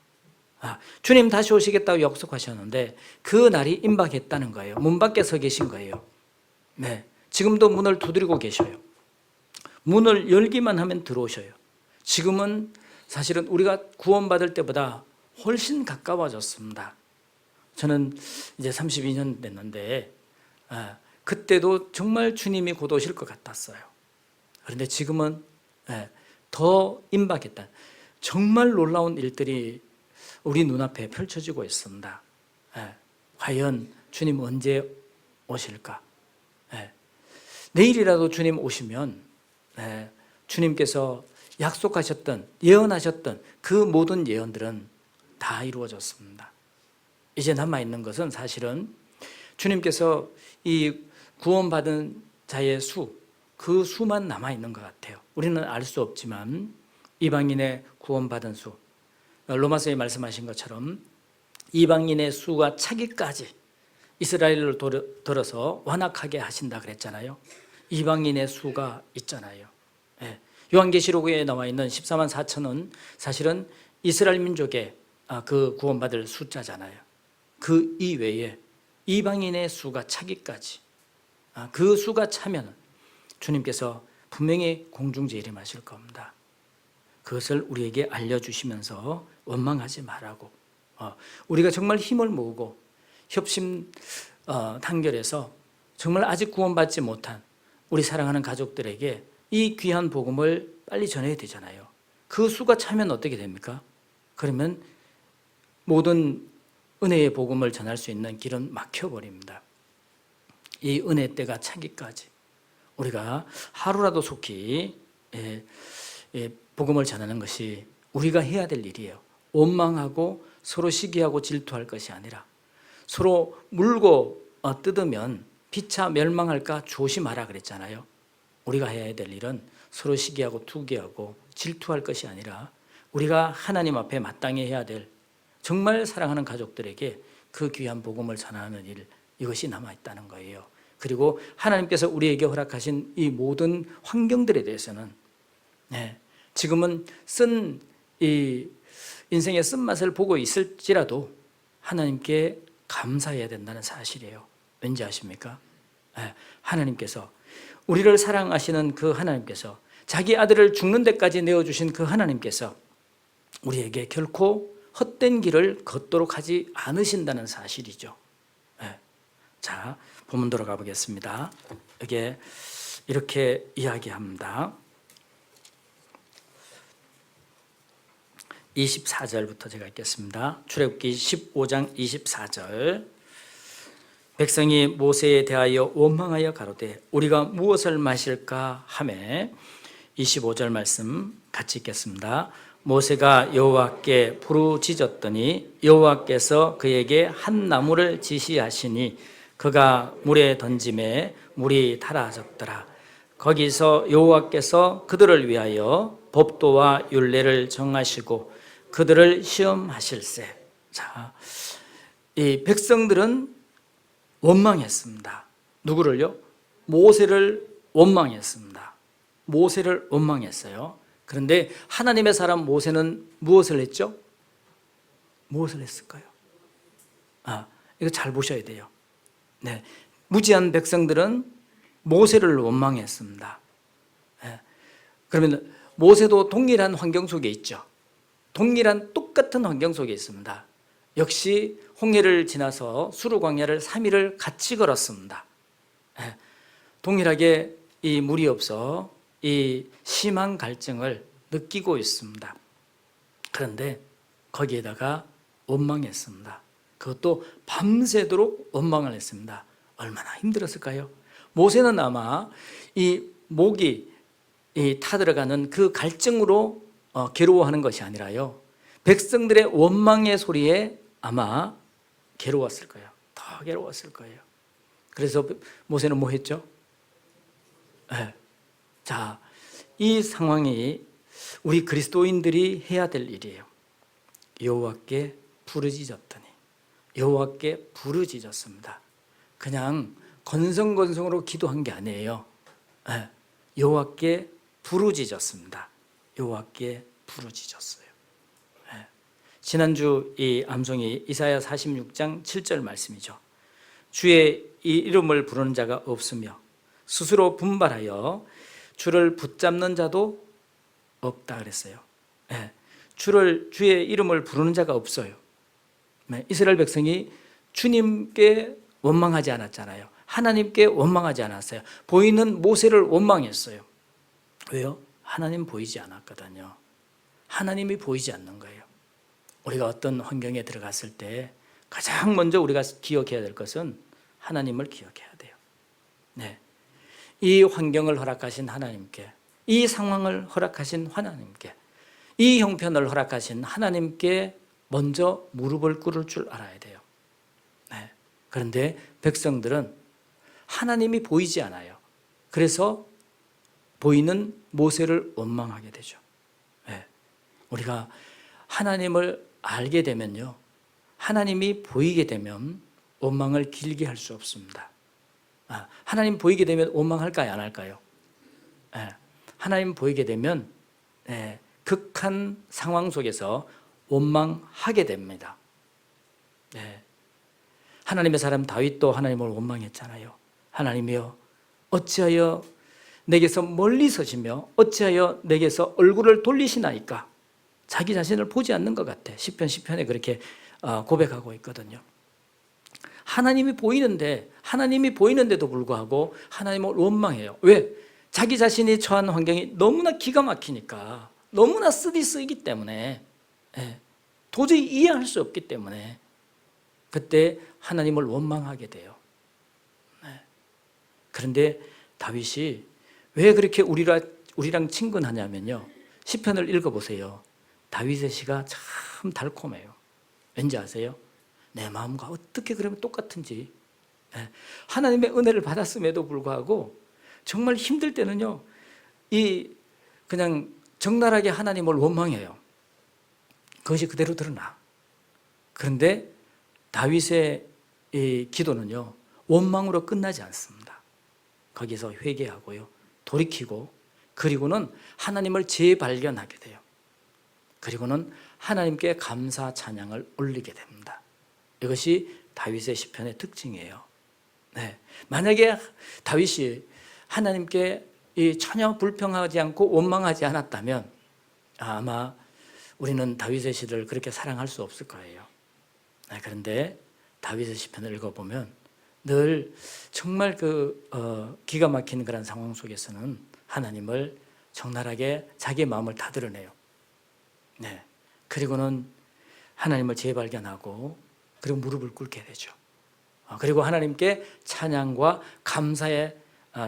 S1: 주님 다시 오시겠다고 약속하셨는데 그 날이 임박했다는 거예요. 문 밖에 서 계신 거예요. 네, 지금도 문을 두드리고 계셔요. 문을 열기만 하면 들어오셔요. 지금은 사실은 우리가 구원받을 때보다 훨씬 가까워졌습니다. 저는 이제 32년 됐는데 그때도 정말 주님이 곧 오실 것 같았어요. 그런데 지금은 더 임박했다. 정말 놀라운 일들이 우리 눈앞에 펼쳐지고 있습니다. 과연 주님 언제 오실까? 내일이라도 주님 오시면 주님께서 약속하셨던, 예언하셨던 그 모든 예언들은 다 이루어졌습니다. 이제 남아있는 것은 사실은 주님께서 이 구원받은 자의 수, 그 수만 남아있는 것 같아요. 우리는 알 수 없지만 이방인의 구원받은 수, 로마서에 말씀하신 것처럼 이방인의 수가 차기까지 이스라엘을 들어서 완악하게 하신다 그랬잖아요. 이방인의 수가 있잖아요. 요한계시록에 나와 있는 14만 4천은 사실은 이스라엘 민족의 그 구원받을 숫자잖아요. 그 이외에 이방인의 수가 차기까지, 그 수가 차면 주님께서 분명히 공중재림하실 겁니다. 그것을 우리에게 알려주시면서 원망하지 말라고, 우리가 정말 힘을 모으고 협심 단결해서 정말 아직 구원받지 못한 우리 사랑하는 가족들에게 이 귀한 복음을 빨리 전해야 되잖아요. 그 수가 차면 어떻게 됩니까? 그러면 모든 은혜의 복음을 전할 수 있는 길은 막혀버립니다. 이 은혜 때가 차기까지 우리가 하루라도 속히 복음을 전하는 것이 우리가 해야 될 일이에요. 원망하고 서로 시기하고 질투할 것이 아니라, 서로 물고 뜯으면 피차 멸망할까 조심하라 그랬잖아요. 우리가 해야 될 일은 서로 시기하고 투기하고 질투할 것이 아니라 우리가 하나님 앞에 마땅히 해야 될, 정말 사랑하는 가족들에게 그 귀한 복음을 전하는 일, 이것이 남아있다는 거예요. 그리고 하나님께서 우리에게 허락하신 이 모든 환경들에 대해서는 지금은 이 인생의 쓴맛을 보고 있을지라도 하나님께 감사해야 된다는 사실이에요. 왠지 아십니까? 하나님께서, 우리를 사랑하시는 그 하나님께서, 자기 아들을 죽는 데까지 내어주신 그 하나님께서 우리에게 결코 헛된 길을 걷도록 하지 않으신다는 사실이죠. 자, 본문 돌아가 보겠습니다. 여기에 이렇게 이야기합니다. 24절부터 제가 읽겠습니다. 출애굽기 15장 24절. 백성이 모세에 대하여 원망하여 가로되 우리가 무엇을 마실까 하매, 25절 말씀 같이 읽겠습니다. 모세가 여호와께 부르짖었더니 여호와께서 그에게 한 나무를 지시하시니 그가 물에 던짐에 물이 달아졌더라. 거기서 여호와께서 그들을 위하여 법도와 율례를 정하시고 그들을 시험하실세. 자, 이 백성들은 원망했습니다. 누구를요? 모세를 원망했습니다. 모세를 원망했어요. 그런데 하나님의 사람 모세는 무엇을 했죠? 무엇을 했을까요? 이거 잘 보셔야 돼요. 무지한 백성들은 모세를 원망했습니다. 그러면 모세도 동일한 환경 속에 있죠. 동일한 똑같은 환경 속에 있습니다. 역시 홍해를 지나서 수르 광야를 3일을 같이 걸었습니다. 동일하게 이 물이 없어 이 심한 갈증을 느끼고 있습니다. 그런데 거기에다가 원망했습니다. 그것도 밤새도록 원망을 했습니다. 얼마나 힘들었을까요? 모세는 아마 이 목이 타들어가는 그 갈증으로 괴로워하는 것이 아니라요, 백성들의 원망의 소리에 아마 괴로웠을 거예요. 더 괴로웠을 거예요. 그래서 모세는 뭐 했죠? 네. 자, 이 상황이 우리 그리스도인들이 해야 될 일이에요. 여호와께 부르짖었더니, 여호와께 부르짖었습니다. 그냥 건성건성으로 기도한 게 아니에요. 네. 여호와께 부르짖었습니다. 여호와께 부르짖었어요. 네. 지난주 이 암송이 이사야 46장 7절 말씀이죠. 주의 이 이름을 부르는 자가 없으며 스스로 분발하여 주를 붙잡는 자도 없다 그랬어요. 네. 주의 이름을 부르는 자가 없어요. 네. 이스라엘 백성이 주님께 원망하지 않았잖아요. 하나님께 원망하지 않았어요. 보이는 모세를 원망했어요. 왜요? 하나님 보이지 않았거든요. 하나님이 보이지 않는 거예요. 우리가 어떤 환경에 들어갔을 때 가장 먼저 우리가 기억해야 될 것은 하나님을 기억해야 돼요. 네. 이 환경을 허락하신 하나님께, 이 상황을 허락하신 하나님께, 이 형편을 허락하신 하나님께 먼저 무릎을 꿇을 줄 알아야 돼요. 네. 그런데 백성들은 하나님이 보이지 않아요. 그래서 보이는 모세를 원망하게 되죠. 네. 우리가 하나님을 알게 되면요, 하나님이 보이게 되면 원망을 길게 할 수 없습니다. 하나님 보이게 되면 원망할까요, 안 할까요? 네. 하나님 보이게 되면 극한 상황 속에서 원망하게 됩니다. 네. 하나님의 사람 다윗도 하나님을 원망했잖아요. 하나님이여, 어찌하여 내게서 멀리 서시며 어찌하여 내게서 얼굴을 돌리시나이까? 자기 자신을 보지 않는 것 같아. 시편에 그렇게 고백하고 있거든요. 하나님이 보이는데도 불구하고 하나님을 원망해요. 왜? 자기 자신이 처한 환경이 너무나 기가 막히니까, 너무나 쓰이기 때문에, 도저히 이해할 수 없기 때문에 그때 하나님을 원망하게 돼요. 그런데 다윗이 왜 그렇게 우리랑 친근하냐면요, 시편을 읽어보세요. 다윗의 시가 참 달콤해요. 왠지 아세요? 내 마음과 어떻게 그러면 똑같은지. 하나님의 은혜를 받았음에도 불구하고 정말 힘들 때는요, 그냥 적나라하게 하나님을 원망해요. 그것이 그대로 드러나. 그런데 다윗의 이 기도는요, 원망으로 끝나지 않습니다. 거기서 회개하고요, 돌이키고, 그리고는 하나님을 재발견하게 돼요. 그리고는 하나님께 감사 찬양을 올리게 됩니다. 이것이 다윗의 시편의 특징이에요. 네. 만약에 다윗이 하나님께 전혀 불평하지 않고 원망하지 않았다면 아마 우리는 다윗의 시를 그렇게 사랑할 수 없을 거예요. 네. 그런데 다윗의 시편을 읽어보면 늘 정말 기가 막힌 그런 상황 속에서는 하나님을 적나라하게 자기의 마음을 다 드러내요. 네. 그리고는 하나님을 재발견하고, 그리고 무릎을 꿇게 되죠. 그리고 하나님께 찬양과 감사의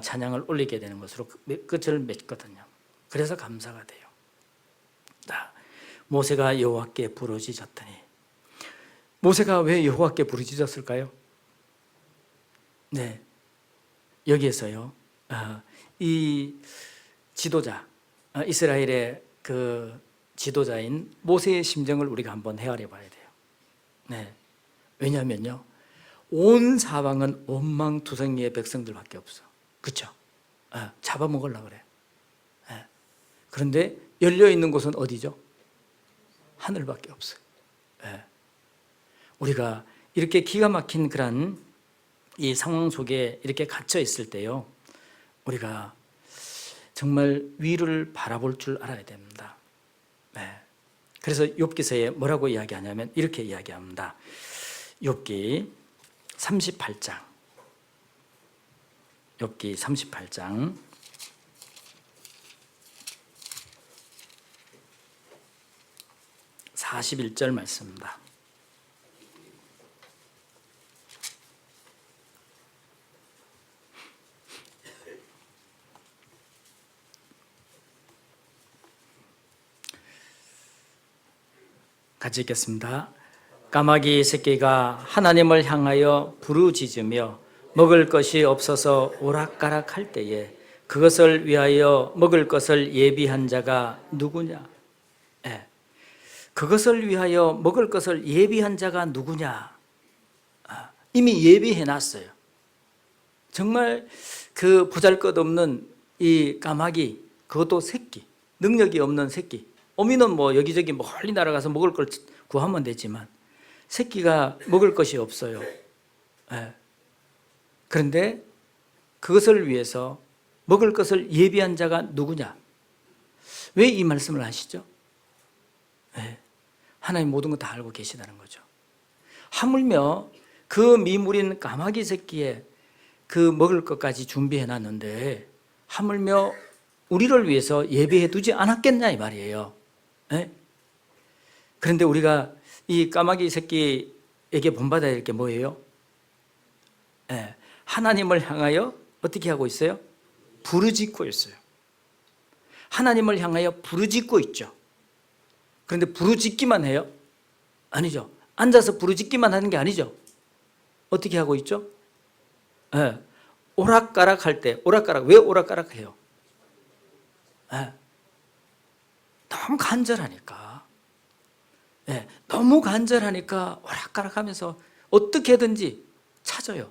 S1: 찬양을 올리게 되는 것으로 끝을 맺거든요. 그래서 감사가 돼요. 모세가 여호와께 부르짖었더니, 모세가 왜 여호와께 부르짖었을까요? 네, 여기에서요, 이 지도자, 이스라엘의 그 지도자인 모세의 심정을 우리가 한번 헤아려 봐야 돼요. 네, 왜냐하면요, 온 사방은 원망투성이의 백성들밖에 없어. 그렇죠? 잡아먹으려고 그래. 그런데 열려있는 곳은 어디죠? 하늘밖에 없어요. 우리가 이렇게 기가 막힌 그런 이 상황 속에 이렇게 갇혀 있을 때요, 우리가 정말 위를 바라볼 줄 알아야 됩니다. 그래서 욥기서에 뭐라고 이야기하냐면 이렇게 이야기합니다. 욥기 38장, 욥기 38장 41절 말씀입니다. 같이 읽겠습니다. 까마귀 새끼가 하나님을 향하여 부르짖으며 먹을 것이 없어서 오락가락할 때에 그것을 위하여 먹을 것을 예비한 자가 누구냐? 예. 그것을 위하여 먹을 것을 예비한 자가 누구냐? 이미 예비해 놨어요. 정말 그 보잘것없는 이 까마귀, 그것도 새끼, 능력이 없는 새끼. 어미는 뭐 여기저기 멀리 날아가서 먹을 걸 구하면 되지만 새끼가 먹을 것이 없어요. 예. 그런데 그것을 위해서 먹을 것을 예비한 자가 누구냐? 왜 이 말씀을 하시죠? 예. 하나님 모든 거 다 알고 계시다는 거죠. 하물며 그 미물인 까마귀 새끼에 그 먹을 것까지 준비해 놨는데 하물며 우리를 위해서 예비해 두지 않았겠냐 이 말이에요. 예? 그런데 우리가 이 까마귀 새끼에게 본받아야 될 게 뭐예요? 예. 하나님을 향하여 어떻게 하고 있어요? 부르짖고 있어요. 하나님을 향하여 부르짖고 있죠. 그런데 부르짖기만 해요? 아니죠. 앉아서 부르짖기만 하는 게 아니죠. 어떻게 하고 있죠? 예. 오락가락 할 때, 오락가락, 왜 오락가락 해요? 예. 너무 간절하니까. 예. 너무 간절하니까 오락가락 하면서 어떻게든지 찾아요.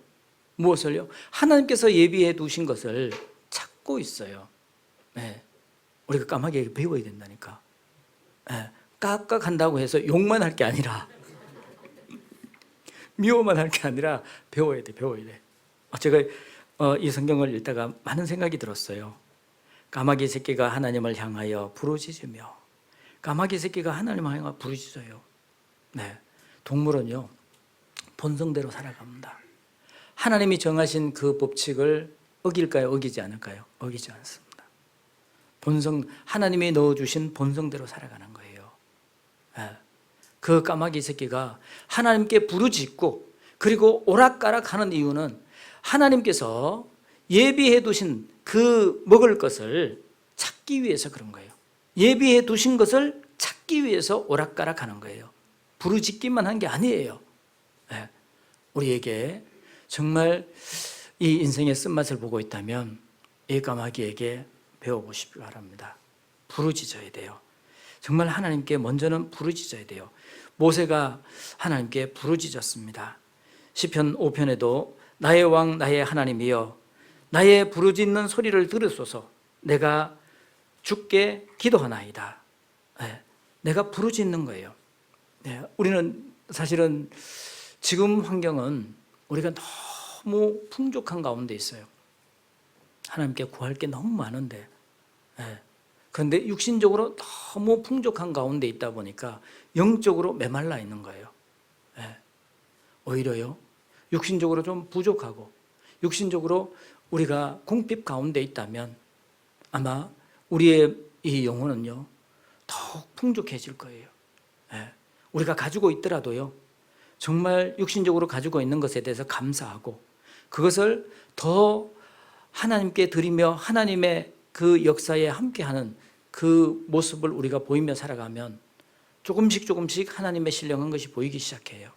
S1: 무엇을요? 하나님께서 예비해 두신 것을 찾고 있어요. 예. 우리가 까마귀에게 배워야 된다니까. 예. 깍깍한다고 해서 욕만 할 게 아니라 미워만 할 게 아니라 배워야 돼, 배워야 돼. 제가 이 성경을 읽다가 많은 생각이 들었어요. 까마귀 새끼가 하나님을 향하여 부르짖으며, 까마귀 새끼가 하나님을 향하여 부르짖어요. 네, 동물은요 본성대로 살아갑니다. 하나님이 정하신 그 법칙을 어길까요? 어기지 않을까요? 어기지 않습니다. 본성, 하나님이 넣어주신 본성대로 살아가는 거예요. 네. 그 까마귀 새끼가 하나님께 부르짖고 그리고 오락가락하는 이유는 하나님께서 예비해 두신 그 먹을 것을 찾기 위해서 그런 거예요. 예비해 두신 것을 찾기 위해서 오락가락하는 거예요. 부르짖기만 한 게 아니에요. 네. 우리에게 정말 이 인생의 쓴맛을 보고 있다면 이 까마귀에게 배워보시기 바랍니다. 부르짖어야 돼요. 정말 하나님께 먼저는 부르짖어야 돼요. 모세가 하나님께 부르짖었습니다. 시편 5편에도 나의 왕 나의 하나님이여 나의 부르짖는 소리를 들으소서. 내가 주께 기도하나이다. 네, 내가 부르짖는 거예요. 네, 우리는 사실은 지금 환경은 우리가 너무 풍족한 가운데 있어요. 하나님께 구할 게 너무 많은데, 네, 그런데 육신적으로 너무 풍족한 가운데 있다 보니까 영적으로 메말라 있는 거예요. 네, 오히려요 육신적으로 좀 부족하고 육신적으로 우리가 궁핍 가운데 있다면 아마 우리의 이 영혼은요 더욱 풍족해질 거예요. 네. 우리가 가지고 있더라도요 정말 육신적으로 가지고 있는 것에 대해서 감사하고 그것을 더 하나님께 드리며 하나님의 그 역사에 함께하는 그 모습을 우리가 보이며 살아가면 조금씩 하나님의 신령한 것이 보이기 시작해요.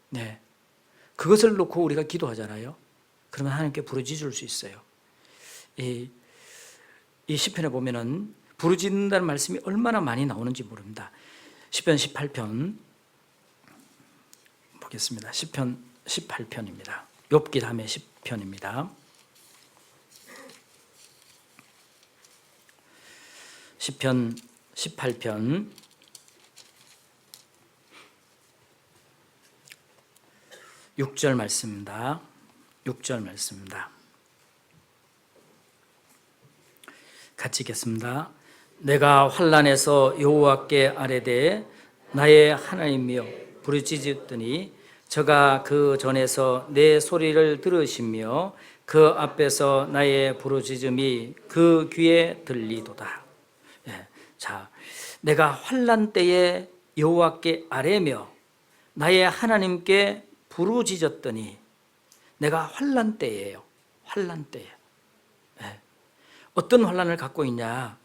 S1: 네, 그것을 놓고 우리가 기도하잖아요. 그러면 하나님께 부르짖을 수 있어요. 이 시편에 보면은 부르짖는다는 말씀이 얼마나 많이 나오는지 모릅니다. 시편 18편 보겠습니다. 시편 18편입니다. 욥기 다음에 시편입니다. 시편 18편 6절 말씀입니다. 6절 말씀입니다. 같이 읽겠습니다. 내가 환난에서 여호와께 아뢰되 나의 하나님이여 부르짖었더니 저가 그 전에서 내 소리를 들으시며 그 앞에서 나의 부르짖음이 그 귀에 들리도다. 예, 자, 내가 환난 때에 여호와께 아뢰며 나의 하나님께 부르짖었더니 내가 환난 때예요. 환난 때에. 예. 어떤 환난을 갖고 있냐?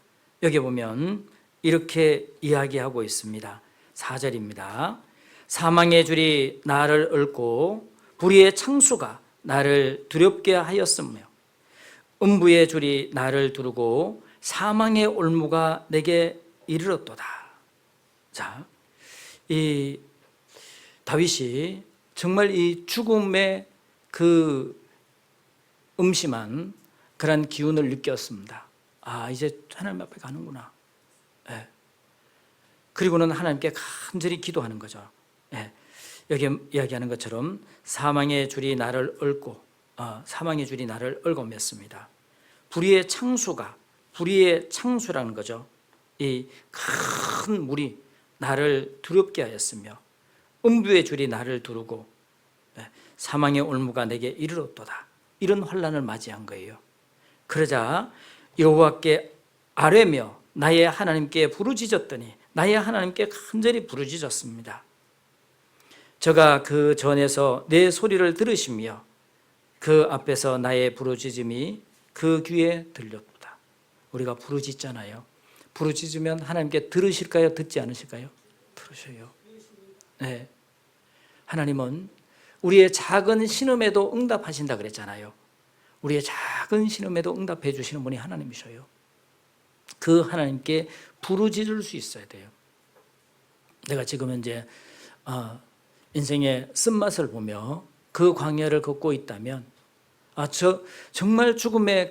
S1: 여기 보면 이렇게 이야기하고 있습니다. 4절입니다. 사망의 줄이 나를 얽고 불의의 창수가 나를 두렵게 하였으며 음부의 줄이 나를 두르고 사망의 올무가 내게 이르렀도다. 자, 이 다윗이 정말 이 죽음의 그 음심한 그런 기운을 느꼈습니다. 아, 이제 하나님 앞에 가는구나. 예. 그리고는 하나님께 간절히 기도하는 거죠. 예. 여기 이야기하는 것처럼 사망의 줄이 나를 얽고 사망의 줄이 나를 얽어 맸습니다. 불의의 창수가, 불의의 창수라는 거죠. 이 큰 물이 나를 두렵게 하였으며 음부의 줄이 나를 두르고 사망의 올무가 내게 이르렀도다. 이런 환난을 맞이한 거예요. 그러자 여호와께 아뢰며 나의 하나님께 부르짖었더니 나의 하나님께 간절히 부르짖었습니다. 저가 그 전에서 내 소리를 들으시며 그 앞에서 나의 부르짖음이 그 귀에 들렸다. 우리가 부르짖잖아요. 부르짖으면 하나님께 들으실까요? 듣지 않으실까요? 들으셔요. 네. 하나님은 우리의 작은 신음에도 응답하신다 그랬잖아요. 우리의 작은 신음에도 응답해 주시는 분이 하나님이셔요. 그 하나님께 부르짖을 수 있어야 돼요. 내가 지금 현재 인생의 쓴맛을 보며 그 광야를 걷고 있다면 정말 죽음의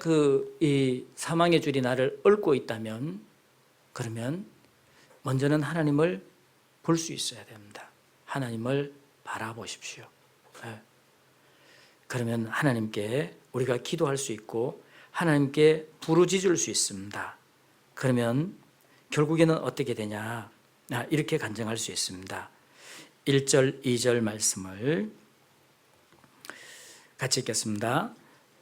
S1: 이 사망의 줄이 나를 얽고 있다면 그러면 먼저는 하나님을 볼 수 있어야 됩니다. 하나님을 바라보십시오. 네. 그러면 하나님께 우리가 기도할 수 있고 하나님께 부르짖을 수 있습니다. 그러면 결국에는 어떻게 되냐? 이렇게 간증할 수 있습니다. 1절, 2절 말씀을 같이 읽겠습니다.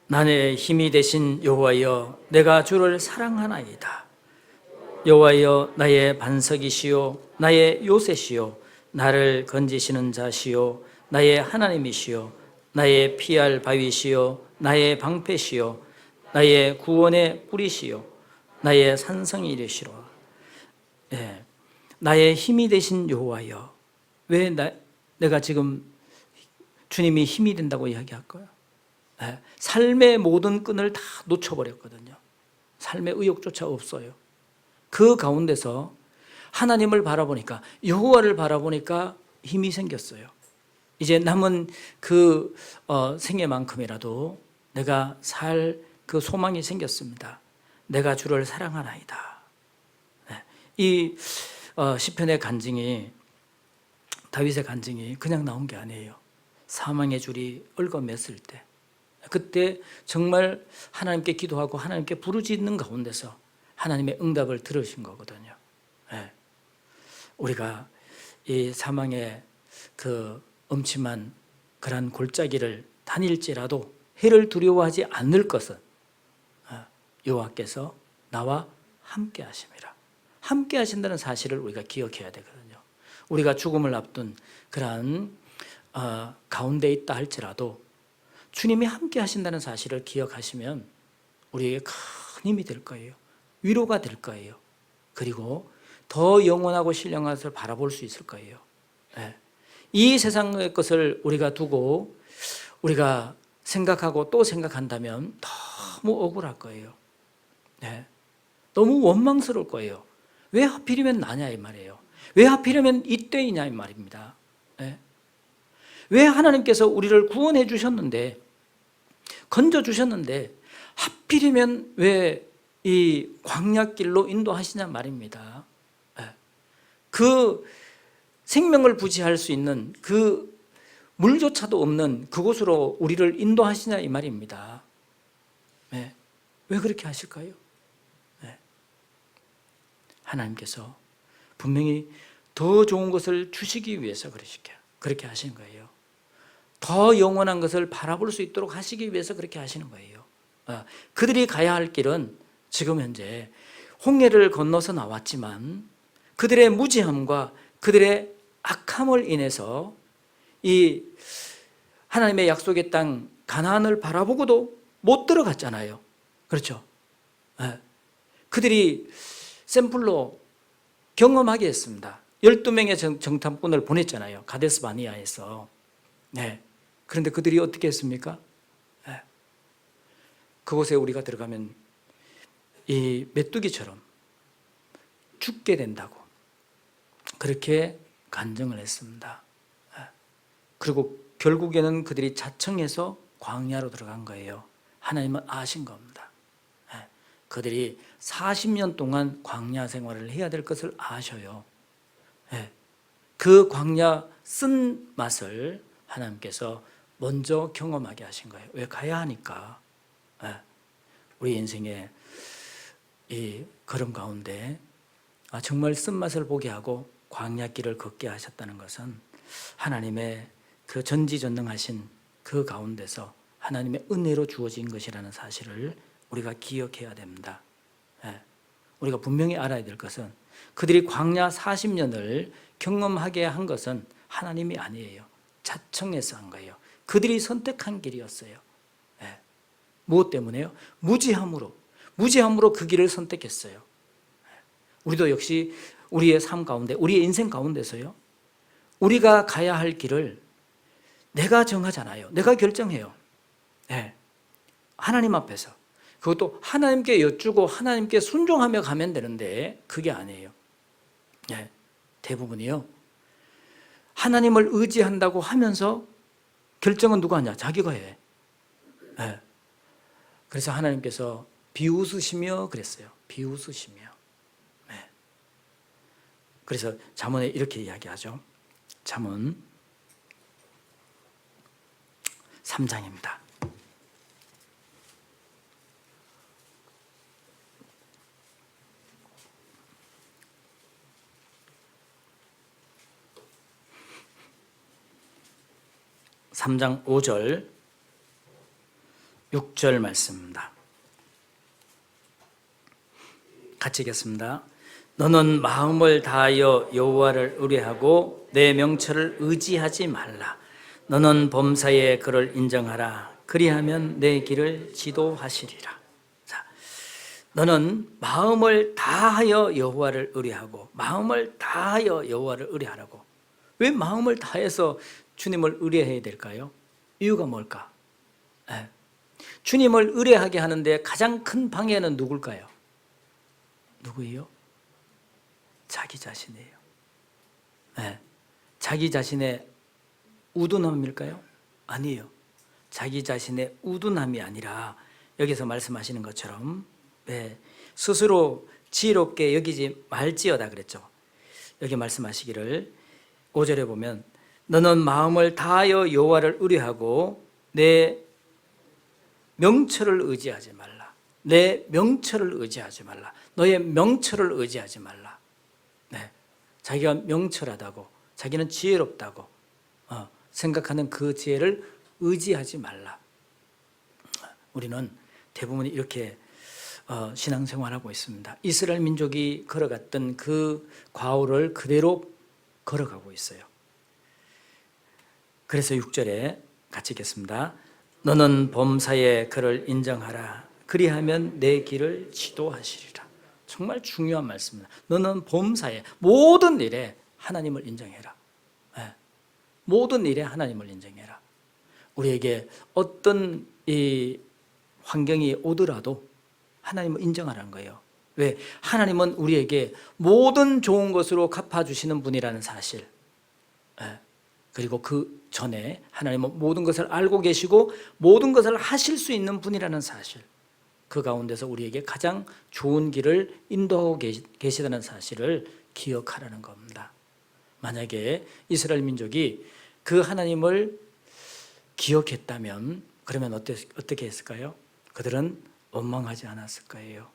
S1: 나의 힘이 되신 여호와여, 내가 주를 사랑하나이다. 여호와여, 나의 반석이시요 나의 요새시요 나를 건지시는 자시요 나의 하나님이시요 나의 피할 바위시요 나의 방패시요 나의 구원의 뿌리시요 나의 산성이시로다. 예, 나의 힘이 되신 여호와여. 왜 내가 지금 주님이 힘이 된다고 이야기할까요? 예, 삶의 모든 끈을 다 놓쳐버렸거든요. 삶의 의욕조차 없어요. 그 가운데서 하나님을 바라보니까, 여호와를 바라보니까 힘이 생겼어요. 이제 남은 그 생애만큼이라도 내가 살 그 소망이 생겼습니다. 내가 주를 사랑하나이다. 네. 이 시편의 간증이, 다윗의 간증이 그냥 나온 게 아니에요. 사망의 줄이 얽어맸을 때, 그때 정말 하나님께 기도하고 하나님께 부르짖는 가운데서 하나님의 응답을 들으신 거거든요. 네. 우리가 이 사망의 그 음침한 그런 골짜기를 다닐지라도 해를 두려워하지 않을 것은 여호와께서 나와 함께 하심이라. 함께 하신다는 사실을 우리가 기억해야 되거든요. 우리가 죽음을 앞둔 그러한 가운데 있다 할지라도 주님이 함께 하신다는 사실을 기억하시면 우리에게 큰 힘이 될 거예요. 위로가 될 거예요. 그리고 더 영원하고 신령한 것을 바라볼 수 있을 거예요. 네. 이 세상의 것을 우리가 두고 우리가 생각하고 또 생각한다면 너무 억울할 거예요. 네. 너무 원망스러울 거예요. 왜 하필이면 나냐 이 말이에요. 왜 하필이면 이때이냐 이 말입니다. 네. 왜 하나님께서 우리를 구원해 주셨는데, 건져 주셨는데 하필이면 왜 이 광야길로 인도하시냐 말입니다. 네. 그 생명을 부지할 수 있는 그 물조차도 없는 그곳으로 우리를 인도하시냐 이 말입니다. 네. 왜 그렇게 하실까요? 네. 하나님께서 분명히 더 좋은 것을 주시기 위해서 그렇게 하시는 거예요. 더 영원한 것을 바라볼 수 있도록 하시기 위해서 그렇게 하시는 거예요. 그들이 가야 할 길은 지금 현재 홍해를 건너서 나왔지만 그들의 무지함과 그들의 악함을 인해서 이 하나님의 약속의 땅 가나안을 바라보고도 못 들어갔잖아요. 그렇죠? 그들이 샘플로 경험하게 했습니다. 12명의 정탐꾼을 보냈잖아요. 가데스 바니아에서. 네. 그런데 그들이 어떻게 했습니까? 네. 그곳에 우리가 들어가면 이 메뚜기처럼 죽게 된다고 그렇게 간증을 했습니다. 네. 그리고 결국에는 그들이 자청해서 광야로 들어간 거예요. 하나님은 아신 겁니다. 네. 그들이 40년 동안 광야 생활을 해야 될 것을 아셔요. 네. 그 광야 쓴 맛을 하나님께서 먼저 경험하게 하신 거예요. 왜? 가야 하니까. 네. 우리 인생의 이 걸음 가운데 정말 쓴맛을 보게 하고 광야길을 걷게 하셨다는 것은 하나님의 그 전지전능하신 그 가운데서 하나님의 은혜로 주어진 것이라는 사실을 우리가 기억해야 됩니다. 우리가 분명히 알아야 될 것은 그들이 광야 40년을 경험하게 한 것은 하나님이 아니에요. 자청해서 한 거예요. 그들이 선택한 길이었어요. 무엇 때문에요? 무지함으로 그 길을 선택했어요. 우리도 역시 우리의 삶 가운데, 우리의 인생 가운데서요, 우리가 가야 할 길을 내가 정하잖아요. 내가 결정해요. 하나님 앞에서. 그것도 하나님께 여쭈고 하나님께 순종하며 가면 되는데 그게 아니에요. 대부분이요, 하나님을 의지한다고 하면서 결정은 누가 하냐? 자기가 해. 그래서 하나님께서 비웃으시며 그랬어요. 비웃으시며. 그래서 잠언에 이렇게 이야기하죠. 잠언 3장입니다. (3장) 5절 6절 말씀입니다. 같이 읽겠습니다. 너는 마음을 다하여 여호와를 의뢰하고 내 명철을 의지하지 말라. 너는 범사에 그를 인정하라. 그리하면 내 길을 지도하시리라. 자, 너는 마음을 다하여 여호와를 의뢰하고, 마음을 다하여 여호와를 의뢰하라고. 왜 마음을 다해서 주님을 의뢰해야 될까요? 이유가 뭘까? 주님을 의뢰하게 하는데 가장 큰 방해는 누굴까요? 누구예요? 자기 자신이에요. 자기 자신의 우둔함일까요? 아니에요. 자기 자신의 우둔함이 아니라 여기서 말씀하시는 것처럼 스스로 지혜롭게 여기지 말지어다 그랬죠. 여기 말씀하시기를 5절에 보면 너는 마음을 다하여 여호와를 의뢰하고 내 명철을 의지하지 말라. 내 명철을 의지하지 말라. 너의 명철을 의지하지 말라. 자기가 명철하다고, 자기는 지혜롭다고 생각하는 그 지혜를 의지하지 말라. 우리는 대부분 이렇게 신앙생활하고 있습니다. 이스라엘 민족이 걸어갔던 그 과오를 그대로 걸어가고 있어요. 그래서 6절에 같이 읽겠습니다. 너는 범사에 그를 인정하라. 그리하면 내 길을 지도하시리라. 정말 중요한 말씀입니다. 너는 범사에, 모든 일에 하나님을 인정해라. 모든 일에 하나님을 인정해라. 우리에게 어떤 이 환경이 오더라도 하나님을 인정하라는 거예요. 왜? 하나님은 우리에게 모든 좋은 것으로 갚아주시는 분이라는 사실, 그리고 그 전에 하나님은 모든 것을 알고 계시고 모든 것을 하실 수 있는 분이라는 사실, 그 가운데서 우리에게 가장 좋은 길을 인도하고 계시다는 사실을 기억하라는 겁니다. 만약에 이스라엘 민족이 그 하나님을 기억했다면 그러면 어떻게 했을까요? 그들은 원망하지 않았을 거예요.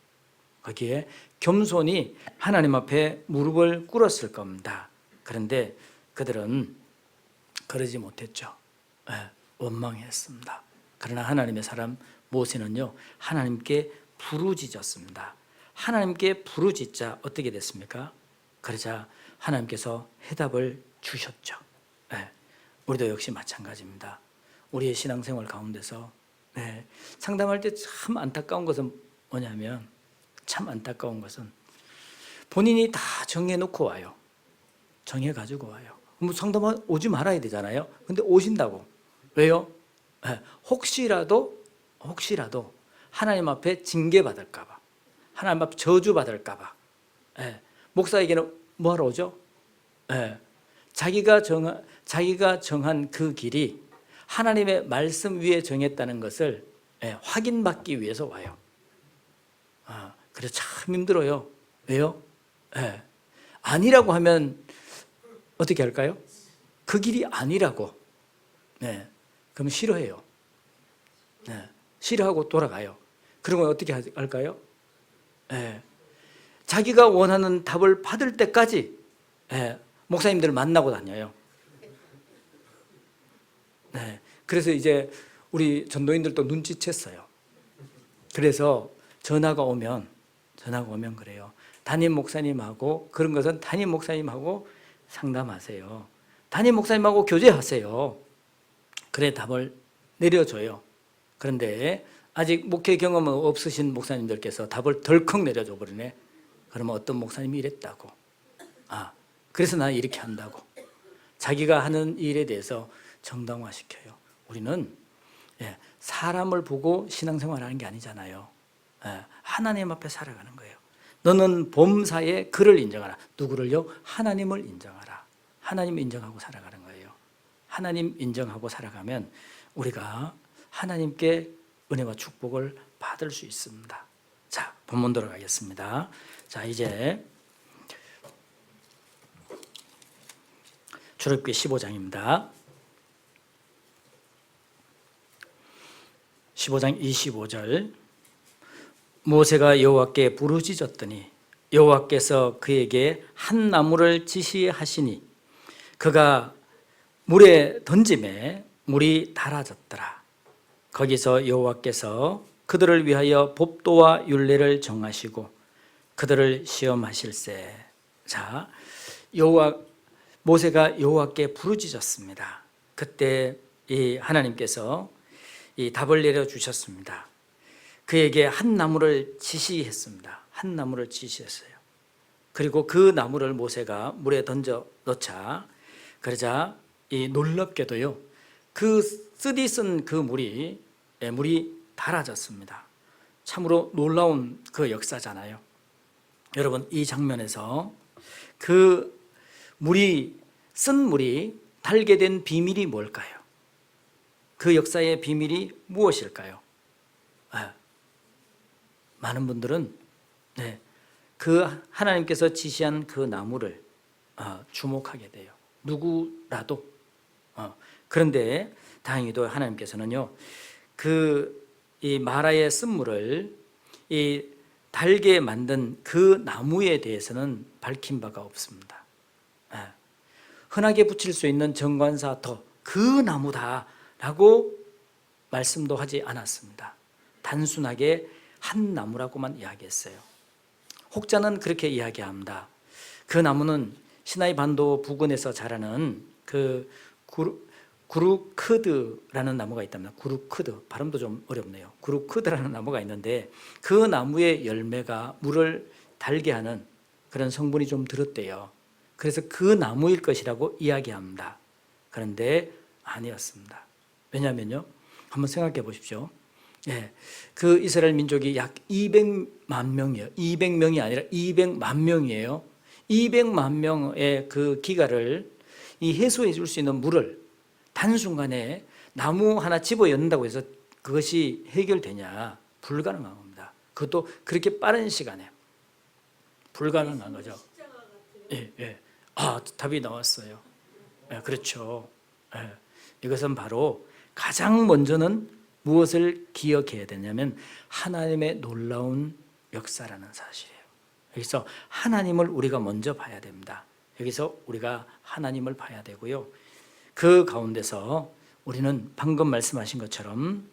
S1: 거기에 겸손히 하나님 앞에 무릎을 꿇었을 겁니다. 그런데 그들은 그러지 못했죠. 원망했습니다. 그러나 하나님의 사람 모세는요, 하나님께 부르짖었습니다. 하나님께 부르짖자 어떻게 됐습니까? 그러자 하나님께서 해답을 주셨죠. 우리도 역시 마찬가지입니다. 우리의 신앙생활 가운데서 상담할 때 참 안타까운 것은 뭐냐면, 참 안타까운 것은 본인이 다 정해놓고 와요. 정해가지고 와요. 뭐 상담 오지 말아야 되잖아요. 근데 오신다고. 왜요? 혹시라도 하나님 앞에 징계받을까 봐, 하나님 앞에 저주받을까 봐. 목사에게는 뭐하러 오죠? 자기가 정한 그 길이 하나님의 말씀 위에 정했다는 것을 확인받기 위해서 와요. 그래서 참 힘들어요. 왜요? 아니라고 하면 어떻게 할까요? 그 길이 아니라고. 그럼 싫어해요. 싫어하고 돌아가요. 그러면 어떻게 할까요? 자기가 원하는 답을 받을 때까지 목사님들을 만나고 다녀요. 그래서 이제 우리 전도인들도 눈치챘어요. 그래서 전화가 오면 그래요. 담임 목사님하고, 그런 것은 담임 목사님하고 상담하세요. 담임 목사님하고 교제하세요. 그래 답을 내려줘요. 그런데 아직 목회 경험은 없으신 목사님들께서 답을 덜컥 내려줘 버리네. 그러면 어떤 목사님이 이랬다고. 그래서 나 이렇게 한다고. 자기가 하는 일에 대해서 정당화시켜요. 우리는 사람을 보고 신앙생활하는 게 아니잖아요. 하나님 앞에 살아가는 거예요. 너는 범사에 그를 인정하라. 누구를요? 하나님을 인정하라. 하나님 인정하고 살아가는 거예요. 하나님 인정하고 살아가면 우리가 하나님께 은혜와 축복을 받을 수 있습니다. 자, 본문 들어가겠습니다. 자, 이제 출애굽기 15장입니다. 15장 25절. 모세가 여호와께 부르짖었더니 여호와께서 그에게 한 나무를 지시하시니 그가 물에 던짐에 물이 달아졌더라. 거기서 여호와께서 그들을 위하여 법도와 율례를 정하시고 그들을 시험하실세. 자, 모세가 여호와께 부르짖었습니다. 그때 이 하나님께서 이 답을 내려주셨습니다. 그에게 한 나무를 지시했습니다. 한 나무를 지시했어요. 그리고 그 나무를 모세가 물에 던져 넣자, 그러자 이 놀랍게도요, 그 쓰디쓴 그 물이 달아졌습니다. 참으로 놀라운 그 역사잖아요. 여러분, 이 장면에서 그 쓴 물이 달게 된 비밀이 뭘까요? 그 역사의 비밀이 무엇일까요? 많은 분들은 그 하나님께서 지시한 그 나무를 주목하게 돼요. 누구라도. 그런데 다행히도 하나님께서는요, 이 마라의 쓴물을 이 달게 만든 그 나무에 대해서는 밝힌 바가 없습니다. 흔하게 붙일 수 있는 정관사터, 그 나무다라고 말씀도 하지 않았습니다. 단순하게 한 나무라고만 이야기했어요. 혹자는 그렇게 이야기합니다. 그 나무는 시나이 반도 부근에서 자라는 그 구루크드라는 나무가 있답니다. 구루크드, 발음도 좀 어렵네요. 구루크드라는 나무가 있는데 그 나무의 열매가 물을 달게 하는 그런 성분이 좀 들었대요. 그래서 그 나무일 것이라고 이야기합니다. 그런데 아니었습니다. 왜냐하면요, 한번 생각해 보십시오. 그 이스라엘 민족이 약 200만 명이에요. 200명이 아니라 200만 명이에요. 200만 명의 그 기가를 해소해 줄 수 있는 물을 단순간에 나무 하나 집어 였는다고 해서 그것이 해결되냐? 불가능한 겁니다. 그것도 그렇게 빠른 시간에 불가능한 거죠. 답이 나왔어요. 그렇죠. 이것은 바로 가장 먼저는 무엇을 기억해야 되냐면 하나님의 놀라운 역사라는 사실이에요. 여기서 하나님을 우리가 먼저 봐야 됩니다. 여기서 우리가 하나님을 봐야 되고요. 그 가운데서 우리는 방금 말씀하신 것처럼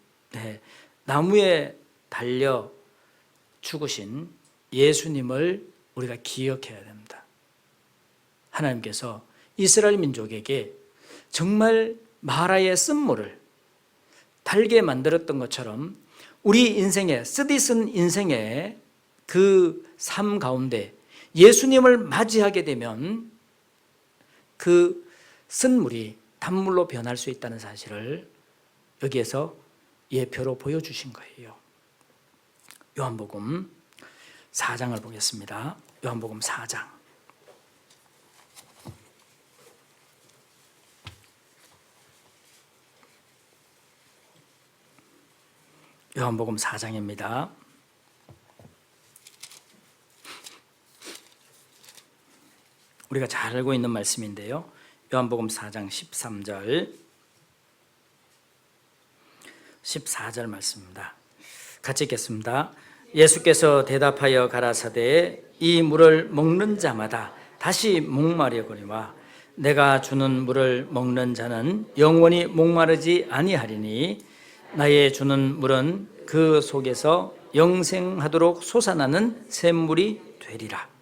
S1: 나무에 달려 죽으신 예수님을 우리가 기억해야 됩니다. 하나님께서 이스라엘 민족에게 정말 마라의 쓴물을 달게 만들었던 것처럼 우리 인생의 쓰디쓴 인생의 그 삶 가운데 예수님을 맞이하게 되면 그 쓴 물이 단물로 변할 수 있다는 사실을 여기에서 예표로 보여주신 거예요. 요한복음 4장을 보겠습니다. 요한복음 4장. 요한복음 4장입니다. 우리가 잘 알고 있는 말씀인데요. 요한복음 4장 13절 14절 말씀입니다. 같이 읽겠습니다. 예수께서 대답하여 가라사대 이 물을 먹는 자마다 다시 목마르거니와 내가 주는 물을 먹는 자는 영원히 목마르지 아니하리니 나의 주는 물은 그 속에서 영생하도록 솟아나는 샘물이 되리라.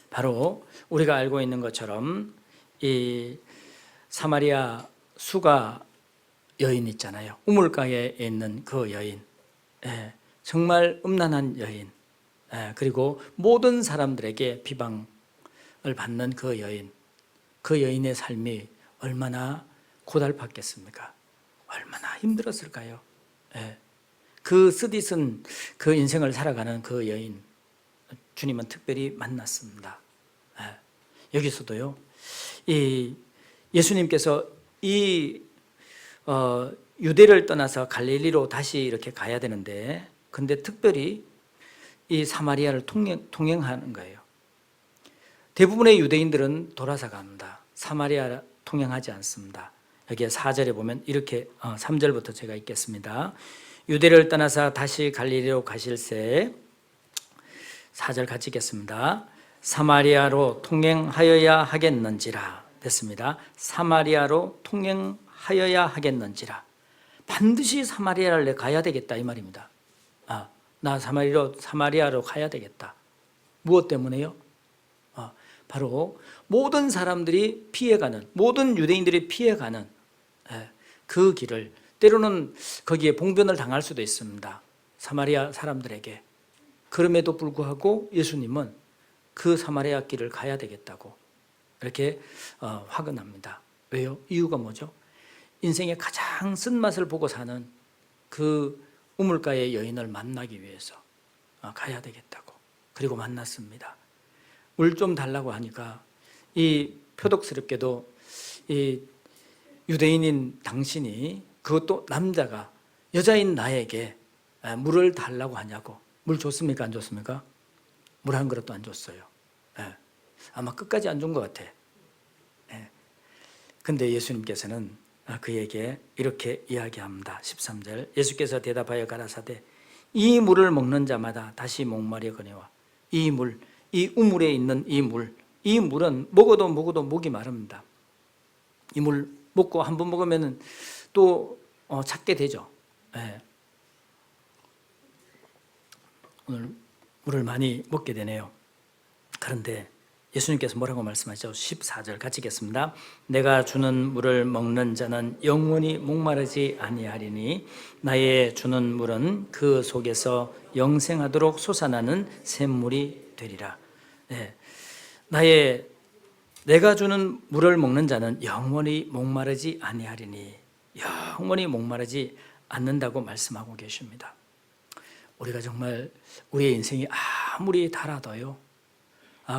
S1: 바로 우리가 알고 있는 것처럼 이 사마리아 수가 여인 있잖아요. 우물가에 있는 그 여인, 정말 음란한 여인, 그리고 모든 사람들에게 비방을 받는 그 여인, 그 여인의 삶이 얼마나 고달팠겠습니까? 얼마나 힘들었을까요? 그 쓰디쓴 그 인생을 살아가는 그 여인, 주님은 특별히 만났습니다. 여기서도요, 이 예수님께서 이 유대를 떠나서 갈릴리로 다시 이렇게 가야 되는데, 근데 특별히 이 사마리아를 통행하는 거예요. 대부분의 유대인들은 돌아서 갑니다. 사마리아 통행하지 않습니다. 여기에 4절에 보면 이렇게 3절부터 제가 읽겠습니다. 유대를 떠나서 다시 갈릴리로 가실새 4절 같이 읽겠습니다. 사마리아로 통행하여야 하겠는지라 됐습니다. 사마리아로 통행하여야 하겠는지라. 반드시 사마리아를 가야 되겠다 이 말입니다. 나 사마리아로 가야 되겠다. 무엇 때문에요? 바로 모든 사람들이 피해가는, 모든 유대인들이 피해가는 그 길을, 때로는 거기에 봉변을 당할 수도 있습니다. 사마리아 사람들에게. 그럼에도 불구하고 예수님은 그 사마리아 길을 가야 되겠다고 이렇게 화근합니다. 왜요? 이유가 뭐죠? 인생의 가장 쓴맛을 보고 사는 그 우물가의 여인을 만나기 위해서 가야 되겠다고. 그리고 만났습니다. 물 좀 달라고 하니까 이 표독스럽게도 이 유대인인 당신이, 그것도 남자가 여자인 나에게 물을 달라고 하냐고. 물 줬습니까? 안 줬습니까? 물 한 그릇도 안 줬어요. 아마 끝까지 안 준 것 같아. 근데 예수님께서는 그에게 이렇게 이야기합니다. 13절 예수께서 대답하여 가라사대 이 물을 먹는 자마다 다시 목마르거니와 이 물, 이 우물에 있는 이 물은 먹어도 목이 마릅니다. 이 물 먹고 한 번 먹으면 또 찾게 되죠. 오늘 물을 많이 먹게 되네요. 그런데 예수님께서 뭐라고 말씀하시죠? 14절 같이 읽겠습니다. 내가 주는 물을 먹는 자는 영원히 목마르지 아니하리니 나의 주는 물은 그 속에서 영생하도록 솟아나는 샘물이 되리라. 내가 주는 물을 먹는 자는 영원히 목마르지 아니하리니, 영원히 목마르지 않는다고 말씀하고 계십니다. 우리가 정말 우리의 인생이 아무리 달아도요,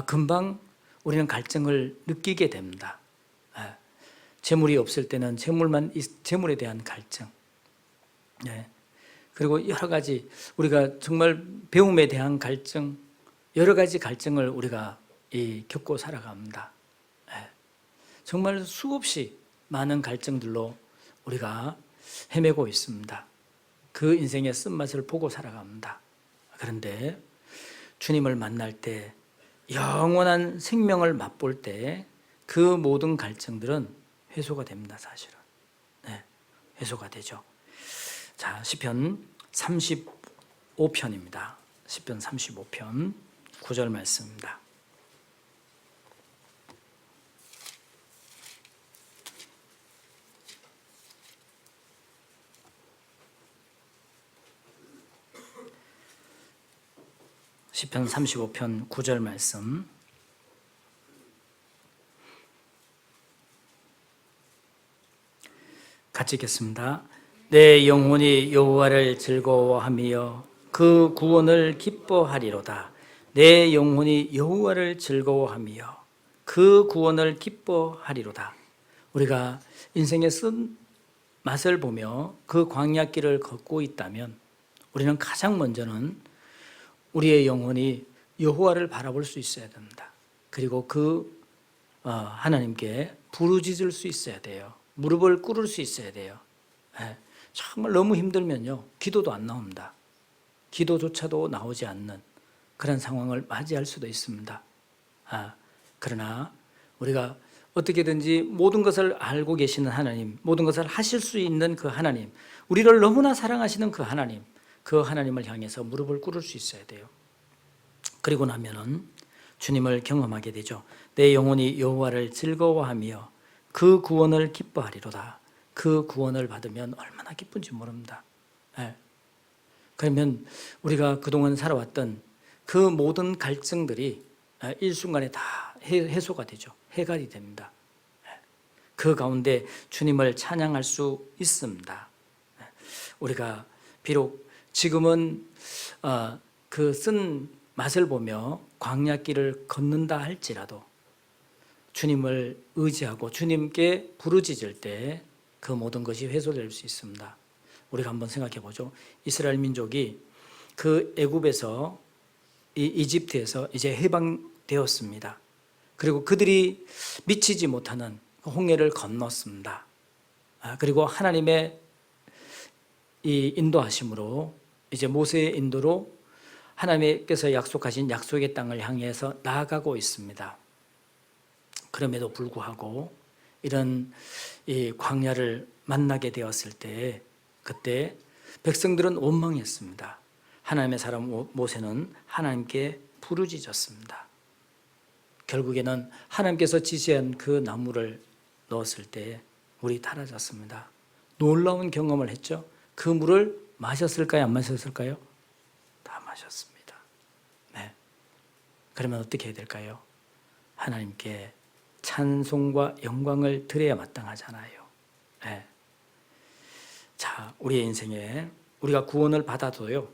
S1: 금방 우리는 갈증을 느끼게 됩니다. 재물이 없을 때는 재물에 대한 갈증, 그리고 여러 가지 우리가 정말 배움에 대한 갈증, 여러 가지 갈증을 우리가 겪고 살아갑니다. 정말 수없이 많은 갈증들로 우리가 헤매고 있습니다. 그 인생의 쓴맛을 보고 살아갑니다. 그런데 주님을 만날 때, 영원한 생명을 맛볼 때 그 모든 갈증들은 해소가 됩니다. 사실은 해소가 되죠. 자, 시편 35편입니다. 시편 35편 9절 말씀입니다. 시편 35편 9절 말씀 같이 읽겠습니다. 내 영혼이 여호와를 즐거워하며 그 구원을 기뻐하리로다. 내 영혼이 여호와를 즐거워하며 그 구원을 기뻐하리로다. 우리가 인생의 쓴 맛을 보며 그 광야길을 걷고 있다면 우리는 가장 먼저는 우리의 영혼이 여호와를 바라볼 수 있어야 됩니다. 그리고 하나님께 부르짖을 수 있어야 돼요. 무릎을 꿇을 수 있어야 돼요. 정말 너무 힘들면요, 기도도 안 나옵니다. 기도조차도 나오지 않는 그런 상황을 맞이할 수도 있습니다. 그러나 우리가 어떻게든지 모든 것을 알고 계시는 하나님, 모든 것을 하실 수 있는 그 하나님, 우리를 너무나 사랑하시는 그 하나님을 향해서 무릎을 꿇을 수 있어야 돼요. 그리고 나면은 주님을 경험하게 되죠. 내 영혼이 여호와를 즐거워하며 그 구원을 기뻐하리로다. 그 구원을 받으면 얼마나 기쁜지 모릅니다. 그러면 우리가 그동안 살아왔던 그 모든 갈증들이 일순간에 다 해소가 되죠. 해결이 됩니다. 그 가운데 주님을 찬양할 수 있습니다. 우리가 비록 지금은 그 쓴 맛을 보며 광야길을 걷는다 할지라도 주님을 의지하고 주님께 부르짖을 때 그 모든 것이 해소될 수 있습니다. 우리가 한번 생각해 보죠. 이스라엘 민족이 그 애굽에서 이집트에서 이제 해방되었습니다. 그리고 그들이 미치지 못하는 홍해를 건넜습니다. 그리고 하나님의 이 인도하심으로 이제 모세의 인도로 하나님께서 약속하신 약속의 땅을 향해서 나아가고 있습니다. 그럼에도 불구하고 이런 이 광야를 만나게 되었을 때 그때 백성들은 원망했습니다. 하나님의 사람 모세는 하나님께 부르짖었습니다. 결국에는 하나님께서 지시한 그 나무를 넣었을 때 물이 달아졌습니다. 놀라운 경험을 했죠. 그 물을 마셨을까요? 안 마셨을까요? 다 마셨습니다. 네. 그러면 어떻게 해야 될까요? 하나님께 찬송과 영광을 드려야 마땅하잖아요. 네. 자, 우리의 인생에 우리가 구원을 받았어도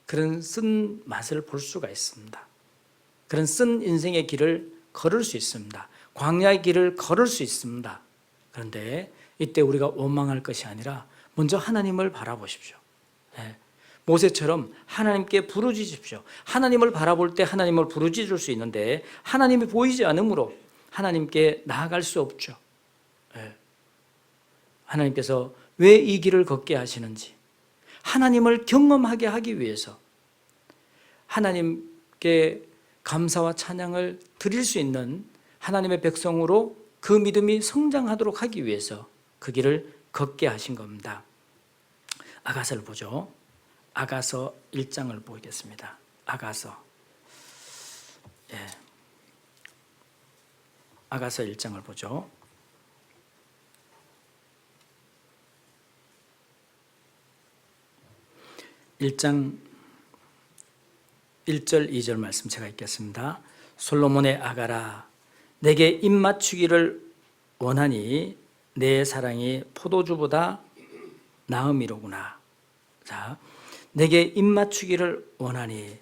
S1: 그런 쓴 맛을 볼 수가 있습니다. 그런 쓴 인생의 길을 걸을 수 있습니다. 광야의 길을 걸을 수 있습니다. 그런데 이때 우리가 원망할 것이 아니라 먼저 하나님을 바라보십시오. 모세처럼 하나님께 부르짖으십시오. 하나님을 바라볼 때 하나님을 부르짖을 수 있는데 하나님이 보이지 않으므로 하나님께 나아갈 수 없죠. 하나님께서 왜 이 길을 걷게 하시는지 하나님을 경험하게 하기 위해서 하나님께 감사와 찬양을 드릴 수 있는 하나님의 백성으로 그 믿음이 성장하도록 하기 위해서 그 길을 걷게 하신 겁니다. 아가서를 보죠. 아가서 1장을 보겠습니다. 아가서 1장을 보죠. 1장 1절 2절 말씀 제가 읽겠습니다. 솔로몬의 아가라, 내게 입맞추기를 원하니 내 사랑이 포도주보다 나음이로구나. 자, 내게 입맞추기를 원하니,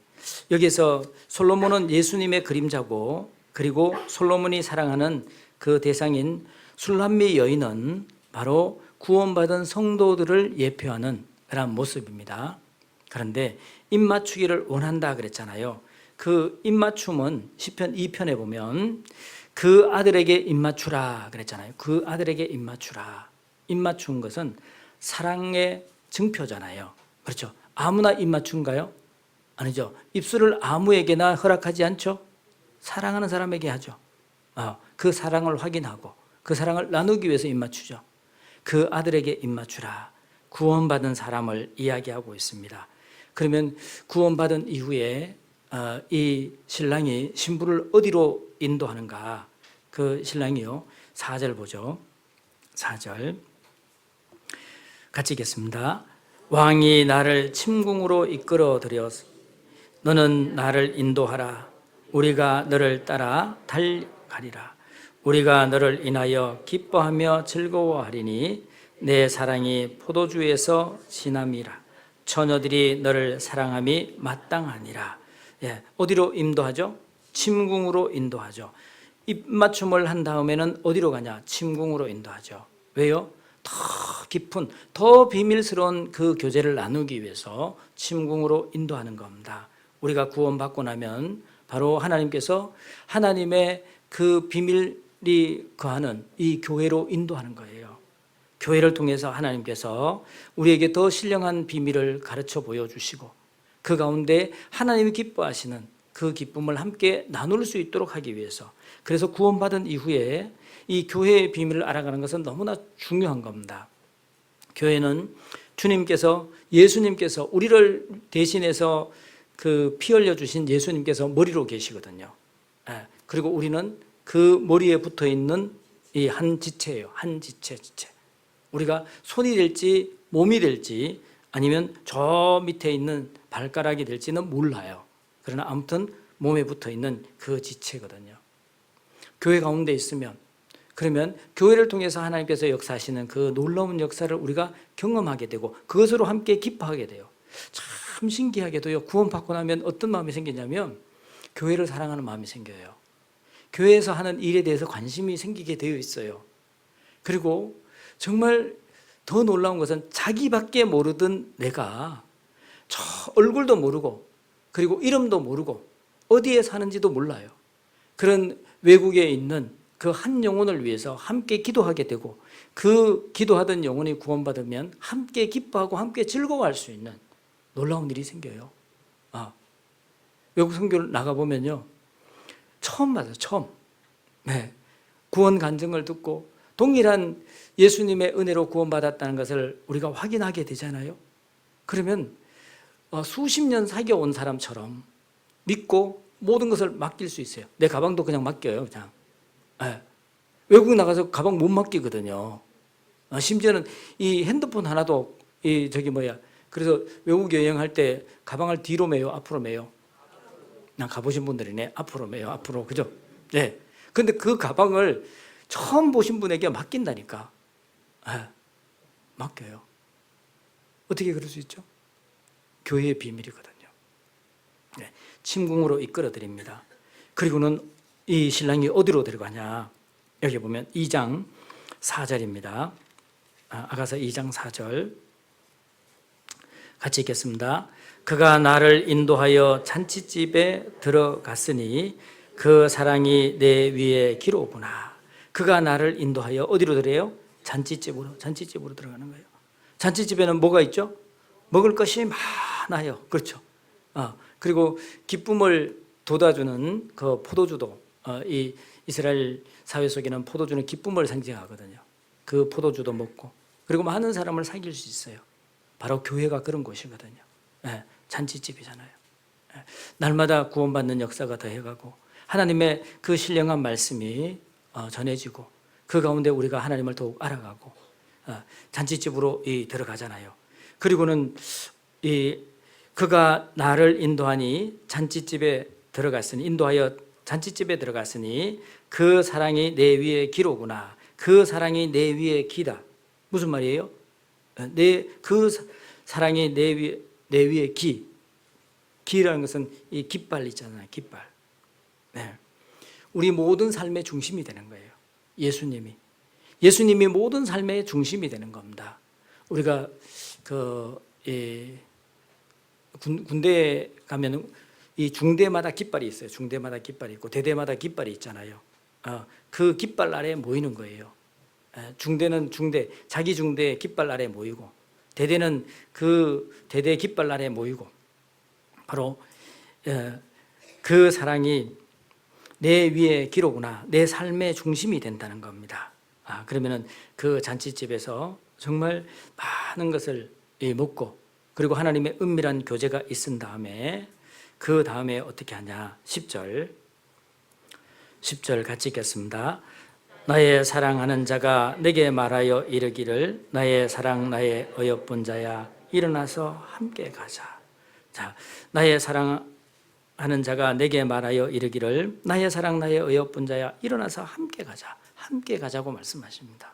S1: 여기서 솔로몬은 예수님의 그림자고, 그리고 솔로몬이 사랑하는 그 대상인 술람미 여인은 바로 구원받은 성도들을 예표하는 그런 모습입니다. 그런데 입맞추기를 원한다 그랬잖아요. 그 입맞춤은 시편 2편에 보면 그 아들에게 입맞추라 그랬잖아요. 그 아들에게 입맞추라. 입맞춘 것은 사랑의 증표잖아요. 그렇죠? 아무나 입맞춘가요? 아니죠. 입술을 아무에게나 허락하지 않죠. 사랑하는 사람에게 하죠. 그 사랑을 확인하고 그 사랑을 나누기 위해서 입맞추죠. 그 아들에게 입맞추라. 구원받은 사람을 이야기하고 있습니다. 그러면 구원받은 이후에 이 신랑이 신부를 어디로 인도하는가? 그 신랑이요. 4절 보죠. 4절 같이 읽겠습니다. 왕이 나를 침궁으로 이끌어 들여서 너는 나를 인도하라. 우리가 너를 따라 달가리라. 우리가 너를 인하여 기뻐하며 즐거워하리니 내 사랑이 포도주에서 진함이라. 처녀들이 너를 사랑함이 마땅하니라. 어디로 인도하죠? 침궁으로 인도하죠. 입맞춤을 한 다음에는 어디로 가냐? 침궁으로 인도하죠. 왜요? 더 깊은, 더 비밀스러운 그 교제를 나누기 위해서 침궁으로 인도하는 겁니다. 우리가 구원받고 나면 바로 하나님께서 하나님의 그 비밀이 거하는 이 교회로 인도하는 거예요. 교회를 통해서 하나님께서 우리에게 더 신령한 비밀을 가르쳐 보여주시고 그 가운데 하나님이 기뻐하시는 그 기쁨을 함께 나눌 수 있도록 하기 위해서, 그래서 구원받은 이후에 이 교회의 비밀을 알아가는 것은 너무나 중요한 겁니다. 교회는 예수님께서 우리를 대신해서 그 피 흘려 주신 예수님께서 머리로 계시거든요. 그리고 우리는 그 머리에 붙어 있는 이 한 지체예요. 한 지체. 우리가 손이 될지 몸이 될지 아니면 저 밑에 있는 발가락이 될지는 몰라요. 그러나 아무튼 몸에 붙어 있는 그 지체거든요. 교회 가운데 있으면, 그러면 교회를 통해서 하나님께서 역사하시는 그 놀라운 역사를 우리가 경험하게 되고 그것으로 함께 기뻐하게 돼요. 참 신기하게도요, 구원받고 나면 어떤 마음이 생기냐면 교회를 사랑하는 마음이 생겨요. 교회에서 하는 일에 대해서 관심이 생기게 되어 있어요. 그리고 정말 더 놀라운 것은 자기밖에 모르던 내가 저 얼굴도 모르고 그리고 이름도 모르고 어디에 사는지도 몰라요. 그런 외국에 있는 그 한 영혼을 위해서 함께 기도하게 되고 그 기도하던 영혼이 구원받으면 함께 기뻐하고 함께 즐거워할 수 있는 놀라운 일이 생겨요. 외국 선교를 나가보면요, 처음 맞아요. 처음. 구원 간증을 듣고 동일한 예수님의 은혜로 구원받았다는 것을 우리가 확인하게 되잖아요. 그러면 수십 년 사귀어온 사람처럼 믿고 모든 것을 맡길 수 있어요. 내 가방도 그냥 맡겨요. 그냥. 외국 나가서 가방 못 맡기거든요. 심지어는 이 핸드폰 하나도 그래서 외국 여행할 때 가방을 뒤로 메요, 앞으로 메요? 난 가보신 분들이네. 앞으로 메요, 앞으로. 그죠? 네. 근데 그 가방을 처음 보신 분에게 맡긴다니까. 맡겨요. 어떻게 그럴 수 있죠? 교회의 비밀이거든요. 침궁으로 이끌어 드립니다. 그리고는 이 신랑이 어디로 들어가냐? 여기 보면 2장 4절입니다. 아가서 2장 4절 같이 읽겠습니다. 그가 나를 인도하여 잔치집에 들어갔으니 그 사랑이 내 위에 기로구나. 그가 나를 인도하여 어디로 들어요? 잔치집으로 들어가는 거예요. 잔치집에는 뭐가 있죠? 먹을 것이 많아요. 그렇죠. 그리고 기쁨을 돋아주는 그 포도주도, 이 이스라엘 사회 속에는 포도주는 기쁨을 상징하거든요. 그 포도주도 먹고, 그리고 많은 사람을 사귈 수 있어요. 바로 교회가 그런 곳이거든요. 잔치집이잖아요. 날마다 구원받는 역사가 더해가고 하나님의 그 신령한 말씀이 전해지고 그 가운데 우리가 하나님을 더욱 알아가고 잔치집으로 들어가잖아요. 그리고는 그가 나를 인도하니 인도하여 잔치집에 들어갔으니 그 사랑이 내 위에 기로구나. 그 사랑이 내 위에 기다. 무슨 말이에요? 그 사랑이 내 위에 기라는 것은 이 깃발 있잖아요. 깃발. 우리 모든 삶의 중심이 되는 거예요. 예수님이 모든 삶의 중심이 되는 겁니다. 우리가 군대에 가면 이 중대마다 깃발이 있어요. 중대마다 깃발이 있고 대대마다 깃발이 있잖아요. 그 깃발 아래에 모이는 거예요. 중대는 자기 중대 깃발 아래에 모이고, 대대는 그 대대 깃발 아래에 모이고, 바로 그 사랑이 내 위에 기로구나. 내 삶의 중심이 된다는 겁니다. 그러면은 그 잔치집에서 정말 많은 것을 먹고, 그리고 하나님의 은밀한 교제가 있은 다음에 그 다음에 어떻게 하냐? 10절 같이 읽겠습니다. 나의 사랑하는 자가 내게 말하여 이르기를 나의 사랑 나의 어여쁜 자야 일어나서 함께 가자. 자, 나의 사랑하는 하는 자가 내게 말하여 이르기를 나의 사랑 나의 어여쁜 자야 일어나서 함께 가자. 함께 가자고 말씀하십니다.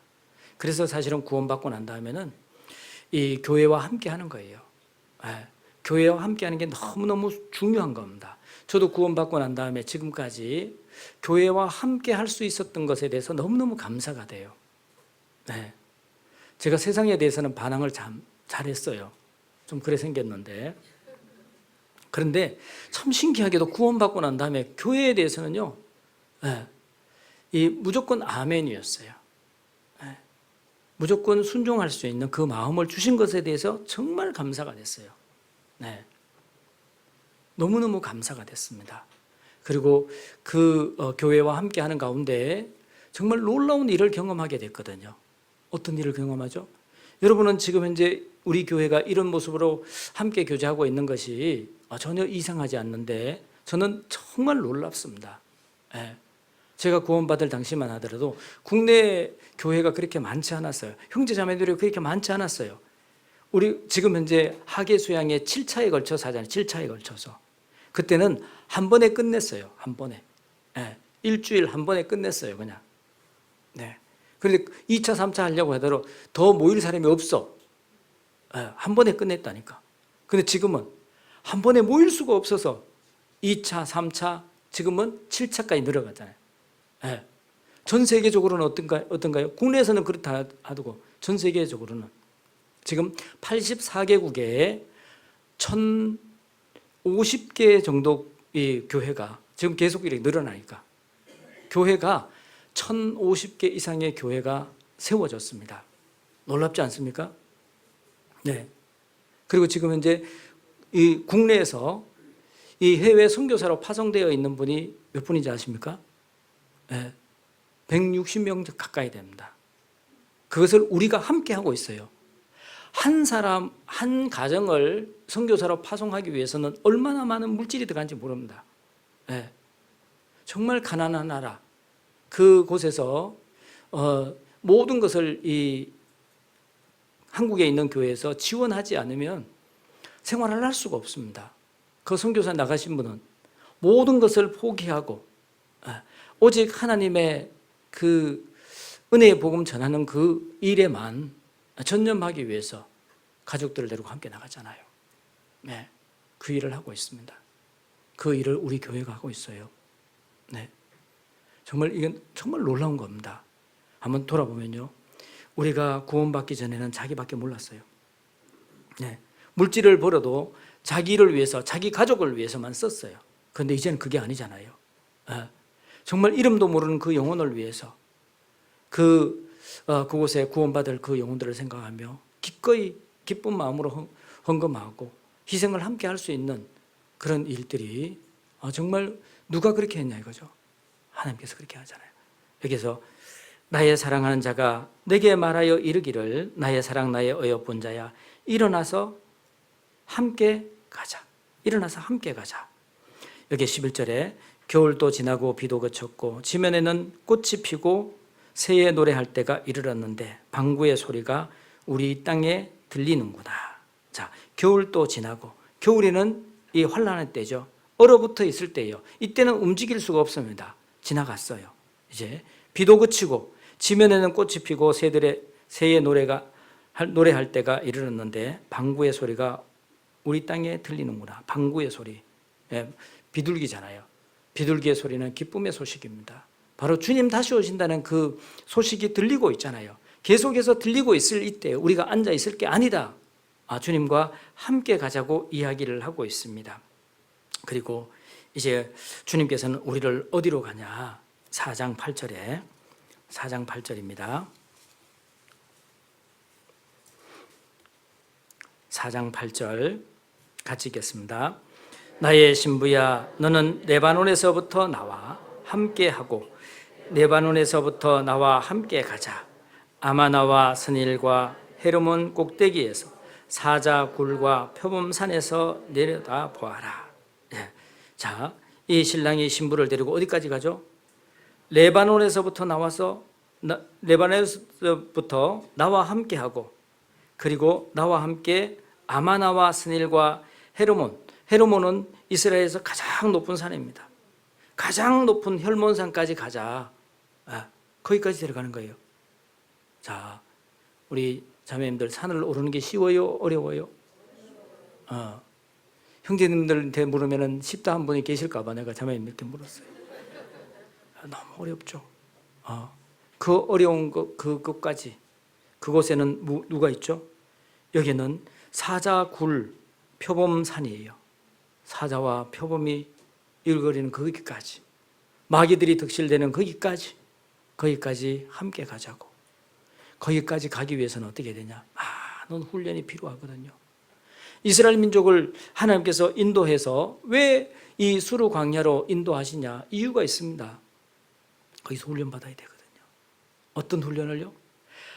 S1: 그래서 사실은 구원받고 난 다음에는 이 교회와 함께 하는 거예요. 교회와 함께 하는 게 너무너무 중요한 겁니다. 저도 구원받고 난 다음에 지금까지 교회와 함께 할 수 있었던 것에 대해서 너무너무 감사가 돼요. 제가 세상에 대해서는 반항을 잘했어요. 좀 그래 생겼는데. 그런데 참 신기하게도 구원받고 난 다음에 교회에 대해서는요, 이 무조건 아멘이었어요. 무조건 순종할 수 있는 그 마음을 주신 것에 대해서 정말 감사가 됐어요. 너무너무 감사가 됐습니다. 그리고 그 교회와 함께 하는 가운데 정말 놀라운 일을 경험하게 됐거든요. 어떤 일을 경험하죠? 여러분은 지금 현재 우리 교회가 이런 모습으로 함께 교제하고 있는 것이 전혀 이상하지 않는데 저는 정말 놀랍습니다. 제가 구원받을 당시만 하더라도 국내 교회가 그렇게 많지 않았어요. 형제자매들이 그렇게 많지 않았어요. 우리 지금 현재 하계 수양의 7차에 걸쳐서 하잖아요. 7차에 걸쳐서. 그때는 한 번에 끝냈어요. 한 번에. 일주일 한 번에 끝냈어요. 그냥. 그런데 2차, 3차 하려고 하더라도 더 모일 사람이 없어. 한 번에 끝냈다니까. 근데 지금은 한 번에 모일 수가 없어서 2차, 3차, 지금은 7차까지 늘어갔잖아요. 전 세계적으로는 어떤가요? 국내에서는 그렇다 하고 전 세계적으로는 지금 84개국에 1,050개 정도의 교회가 지금 계속 이렇게 늘어나니까 교회가 1,050개 이상의 교회가 세워졌습니다. 놀랍지 않습니까? 그리고 지금 현재 이 국내에서 이 해외 선교사로 파송되어 있는 분이 몇 분인지 아십니까? 160명 가까이 됩니다. 그것을 우리가 함께 하고 있어요. 한 사람, 한 가정을 선교사로 파송하기 위해서는 얼마나 많은 물질이 들어간지 모릅니다. 정말 가난한 나라, 그곳에서 모든 것을 이 한국에 있는 교회에서 지원하지 않으면 생활을 할 수가 없습니다. 그 선교사 나가신 분은 모든 것을 포기하고 오직 하나님의 그 은혜의 복음 전하는 그 일에만 전념하기 위해서 가족들을 데리고 함께 나가잖아요. 그 일을 하고 있습니다. 그 일을 우리 교회가 하고 있어요. 정말 이건 정말 놀라운 겁니다. 한번 돌아보면요, 우리가 구원받기 전에는 자기밖에 몰랐어요. 물질을 벌어도 자기를 위해서, 자기 가족을 위해서만 썼어요. 그런데 이제는 그게 아니잖아요. 정말 이름도 모르는 그 영혼을 위해서 그곳에 구원받을 그 영혼들을 생각하며 기꺼이 기쁜 마음으로 헌금하고 희생을 함께 할 수 있는 그런 일들이 정말 누가 그렇게 했냐 이거죠. 하나님께서 그렇게 하잖아요. 여기서 나의 사랑하는 자가 내게 말하여 이르기를 나의 사랑 나의 어여쁜 자야 일어나서 함께 가자. 일어나서 함께 가자. 여기 11절에 겨울도 지나고 비도 그쳤고 지면에는 꽃이 피고 새의 노래할 때가 이르렀는데 방구의 소리가 우리 땅에 들리는구나. 자, 겨울도 지나고, 겨울에는 이 환란의 때죠. 얼어붙어 있을 때예요. 이때는 움직일 수가 없습니다. 지나갔어요. 이제 비도 그치고 지면에는 꽃이 피고 새의 노래할 때가 이르렀는데 방구의 소리가 우리 땅에 들리는구나. 방구의 소리, 비둘기잖아요. 비둘기의 소리는 기쁨의 소식입니다. 바로 주님 다시 오신다는 그 소식이 들리고 있잖아요. 계속해서 들리고 있을 이때 우리가 앉아 있을 게 아니다. 주님과 함께 가자고 이야기를 하고 있습니다. 그리고 이제 주님께서는 우리를 어디로 가냐? 4장 8절입니다. 4장 8절 같이 읽겠습니다. 나의 신부야, 너는 레바논에서부터 나와 함께하고 레바논에서부터 나와 함께 가자. 아마나와 스닐과 헤르몬 꼭대기에서 사자 굴과 표범산에서 내려다 보아라. 자, 이 신랑이 신부를 데리고 어디까지 가죠? 레바논에서부터 나와 함께하고, 그리고 나와 함께 아마나와 스닐과 헤르몬은 이스라엘에서 가장 높은 산입니다. 가장 높은 혈몬산까지 가자. 거기까지 데려가는 거예요. 자, 우리 자매님들 산을 오르는 게 쉬워요? 어려워요? 형제님들한테 물으면 쉽다 한 분이 계실까 봐 내가 자매님들께 물었어요. 너무 어렵죠. 그 어려운 그것까지 그곳에는 누가 있죠? 여기는 사자굴 표범산이에요. 사자와 표범이 일거리는 거기까지, 마귀들이 득실되는 거기까지 함께 가자고. 거기까지 가기 위해서는 어떻게 되냐? 많은 훈련이 필요하거든요. 이스라엘 민족을 하나님께서 인도해서 왜 이 수르 광야로 인도하시냐? 이유가 있습니다. 거기서 훈련받아야 되거든요. 어떤 훈련을요?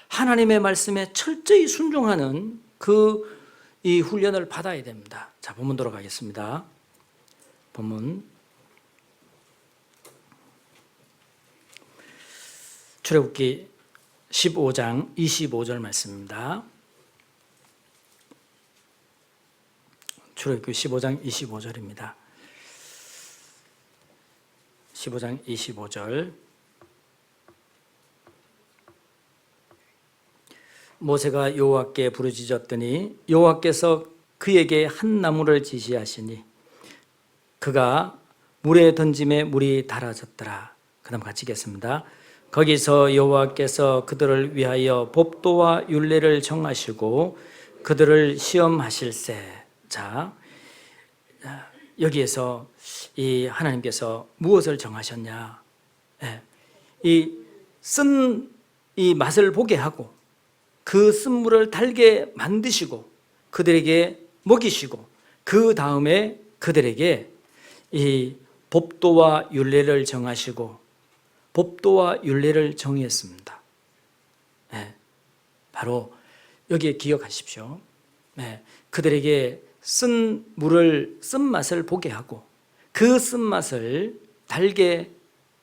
S1: 하나님의 말씀에 철저히 순종하는 이 훈련을 받아야 됩니다. 자, 본문 돌아가겠습니다. 본문 출애굽기 15장 25절 말씀입니다. 출애굽기 15장 25절입니다. 15장 25절. 모세가 여호와께 부르짖었더니 여호와께서 그에게 한 나무를 지시하시니 그가 물에 던짐에 물이 달아졌더라. 그다음 같이 읽겠습니다. 거기서 여호와께서 그들을 위하여 법도와 율례를 정하시고 그들을 시험하실세. 자, 여기에서 이 하나님께서 무엇을 정하셨냐? 이 맛을 보게 하고 그 쓴물을 달게 만드시고 그들에게 먹이시고 그 다음에 그들에게 이 법도와 율례를 정하시고 법도와 율례를 정했습니다. 바로 여기에 기억하십시오. 그들에게 쓴맛을 보게 하고 그 쓴맛을 달게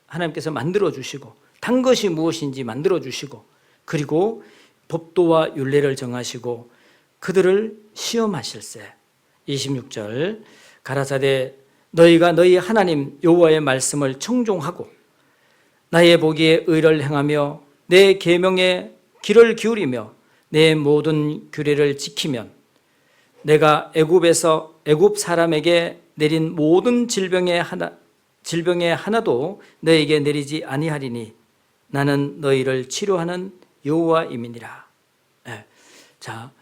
S1: 하나님께서 만들어 주시고 단 것이 무엇인지 만들어 주시고 그리고 법도와 율례를 정하시고 그들을 시험하실세. 26절 가라사대 너희가 너희 하나님 여호와의 말씀을 청종하고 나의 보기에 의를 행하며 내 계명에 귀를 기울이며 내 모든 규례를 지키면 내가 애굽 사람에게 내린 모든 질병의 하나도 너에게 내리지 아니하리니 나는 너희를 치료하는 여호와임이니라. 자,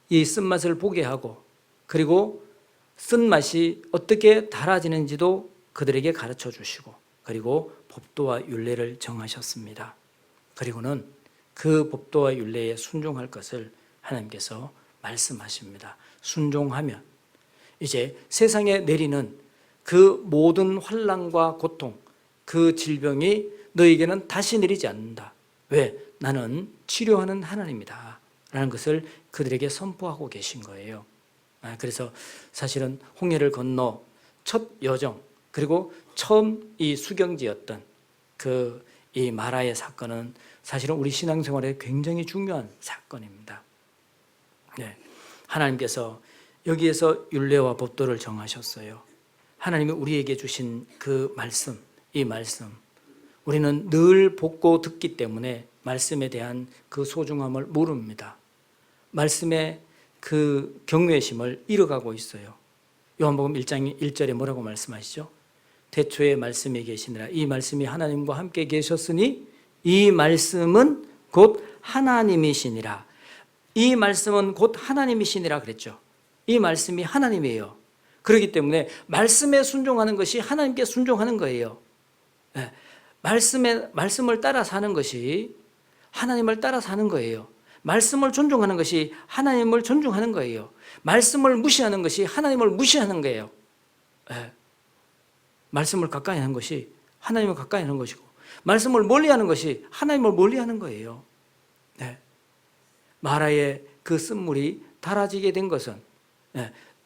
S1: 이 쓴맛을 보게 하고 그리고 쓴맛이 어떻게 달아지는지도 그들에게 가르쳐 주시고 그리고 법도와 율례를 정하셨습니다. 그리고는 그 법도와 율례에 순종할 것을 하나님께서 말씀하십니다. 순종하면 이제 세상에 내리는 그 모든 환난과 고통, 그 질병이 너에게는 다시 내리지 않는다. 왜? 나는 치료하는 하나님이다 라는 것을 그들에게 선포하고 계신 거예요. 그래서 사실은 홍해를 건너 첫 여정 그리고 처음 이 수경지였던 이 마라의 사건은 사실은 우리 신앙생활에 굉장히 중요한 사건입니다. 하나님께서 여기에서 율례와 법도를 정하셨어요. 하나님이 우리에게 주신 그 말씀, 이 말씀 우리는 늘 보고 듣기 때문에 말씀에 대한 그 소중함을 모릅니다. 말씀의 그 경외심을 잃어가고 있어요. 요한복음 1장 1절에 뭐라고 말씀하시죠? 태초에 말씀이 계시니라. 이 말씀이 하나님과 함께 계셨으니 이 말씀은 곧 하나님이시니라. 이 말씀은 곧 하나님이시니라 그랬죠. 이 말씀이 하나님이에요. 그렇기 때문에 말씀에 순종하는 것이 하나님께 순종하는 거예요. 말씀을 따라 사는 것이 하나님을 따라 사는 거예요. 말씀을 존중하는 것이 하나님을 존중하는 거예요. 말씀을 무시하는 것이 하나님을 무시하는 거예요. 말씀을 가까이 하는 것이 하나님을 가까이 하는 것이고 말씀을 멀리하는 것이 하나님을 멀리하는 거예요. 마라의 그 쓴물이 달아지게 된 것은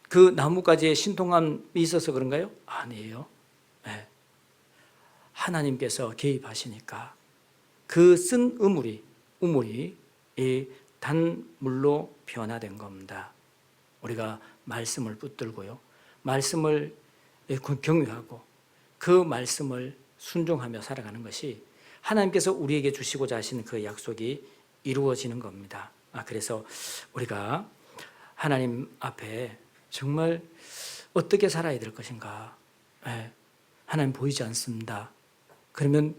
S1: 그 나무가지에 신통함이 있어서 그런가요? 아니에요. 하나님께서 개입하시니까 그 쓴 우물이 이 단물로 변화된 겁니다. 우리가 말씀을 붙들고요. 말씀을 경외하고 그 말씀을 순종하며 살아가는 것이 하나님께서 우리에게 주시고자 하시는 그 약속이 이루어지는 겁니다. 그래서 우리가 하나님 앞에 정말 어떻게 살아야 될 것인가? 하나님 보이지 않습니다. 그러면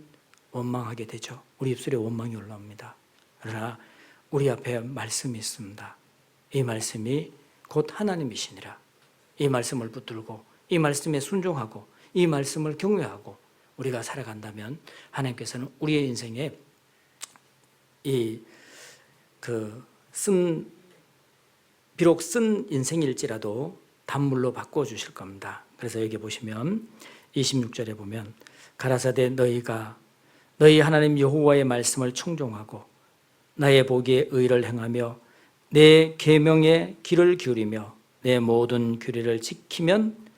S1: 원망하게 되죠. 우리 입술에 원망이 올라옵니다. 그러나 우리 앞에 말씀이 있습니다. 이 말씀이 곧 하나님이시니라. 이 말씀을 붙들고 이 말씀에 순종하고 이 말씀을 경외하고 우리가 살아간다면 하나님께서는 우리의 인생에 비록 쓴 인생일지라도 단물로 바꿔주실 겁니다. 그래서 여기 보시면 26절에 보면 가라사대 너희 하나님 여호와의 말씀을 청종하고 나의 보기에 의를 행하며 내 계명에 귀를 기울이며 내 모든 규례를 지키면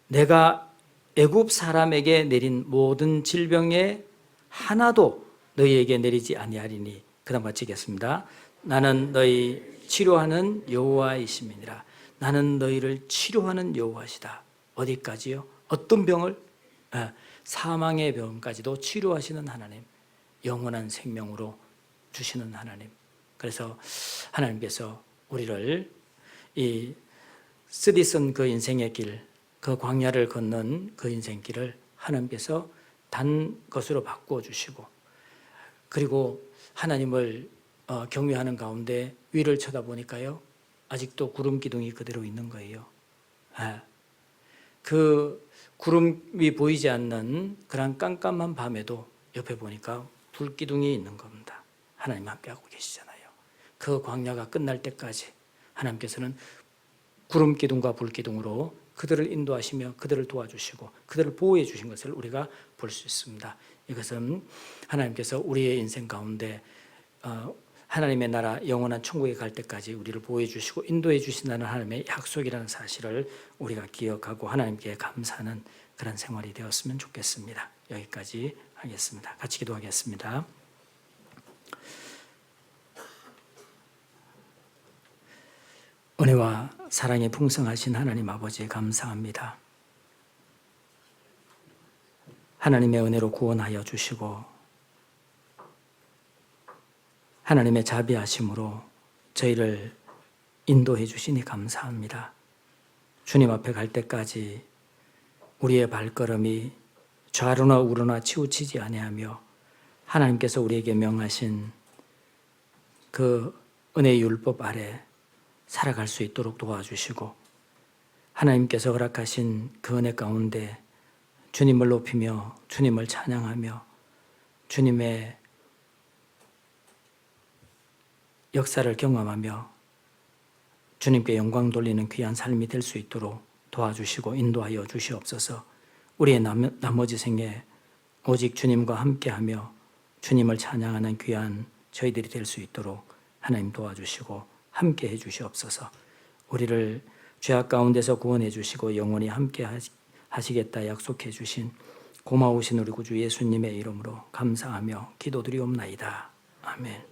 S1: 내가 애굽 사람에게 내린 모든 질병에 하나도 너희에게 내리지 아니하리니. 그다음 같이 읽겠습니다. 나는 너희 치료하는 여호와이심이니라. 나는 너희를 치료하는 여호와시다. 어디까지요? 어떤 병을? 사망의 병까지도 치료하시는 하나님, 영원한 생명으로 주시는 하나님. 그래서 하나님께서 우리를 이 쓰디쓴 그 인생의 길, 그 광야를 걷는 그 인생길을 하나님께서 단 것으로 바꾸어 주시고, 그리고 하나님을 경외하는 가운데 위를 쳐다보니까요, 아직도 구름 기둥이 그대로 있는 거예요. 그 구름이 보이지 않는 그런 깜깜한 밤에도 옆에 보니까 불 기둥이 있는 겁니다. 하나님 함께하고 계시잖아요. 그 광야가 끝날 때까지 하나님께서는 구름 기둥과 불 기둥으로 그들을 인도하시며 그들을 도와주시고 그들을 보호해 주신 것을 우리가 볼 수 있습니다. 이것은 하나님께서 우리의 인생 가운데 하나님의 나라 영원한 천국에 갈 때까지 우리를 보호해 주시고 인도해 주신다는 하나님의 약속이라는 사실을 우리가 기억하고 하나님께 감사하는 그런 생활이 되었으면 좋겠습니다. 여기까지 하겠습니다. 같이 기도하겠습니다. 은혜와 사랑이 풍성하신 하나님 아버지 감사합니다. 하나님의 은혜로 구원하여 주시고 하나님의 자비하심으로 저희를 인도해 주시니 감사합니다. 주님 앞에 갈 때까지 우리의 발걸음이 좌로나 우로나 치우치지 아니하며 하나님께서 우리에게 명하신 그 은혜의 율법 아래 살아갈 수 있도록 도와주시고 하나님께서 허락하신 그 은혜 가운데 주님을 높이며 주님을 찬양하며 주님의 역사를 경험하며 주님께 영광 돌리는 귀한 삶이 될 수 있도록 도와주시고 인도하여 주시옵소서. 우리의 나머지 생에 오직 주님과 함께하며 주님을 찬양하는 귀한 저희들이 될 수 있도록 하나님 도와주시고 함께해 주시옵소서. 우리를 죄악 가운데서 구원해 주시고 영원히 함께 하시겠다 약속해 주신 고마우신 우리 구주 예수님의 이름으로 감사하며 기도드리옵나이다. 아멘.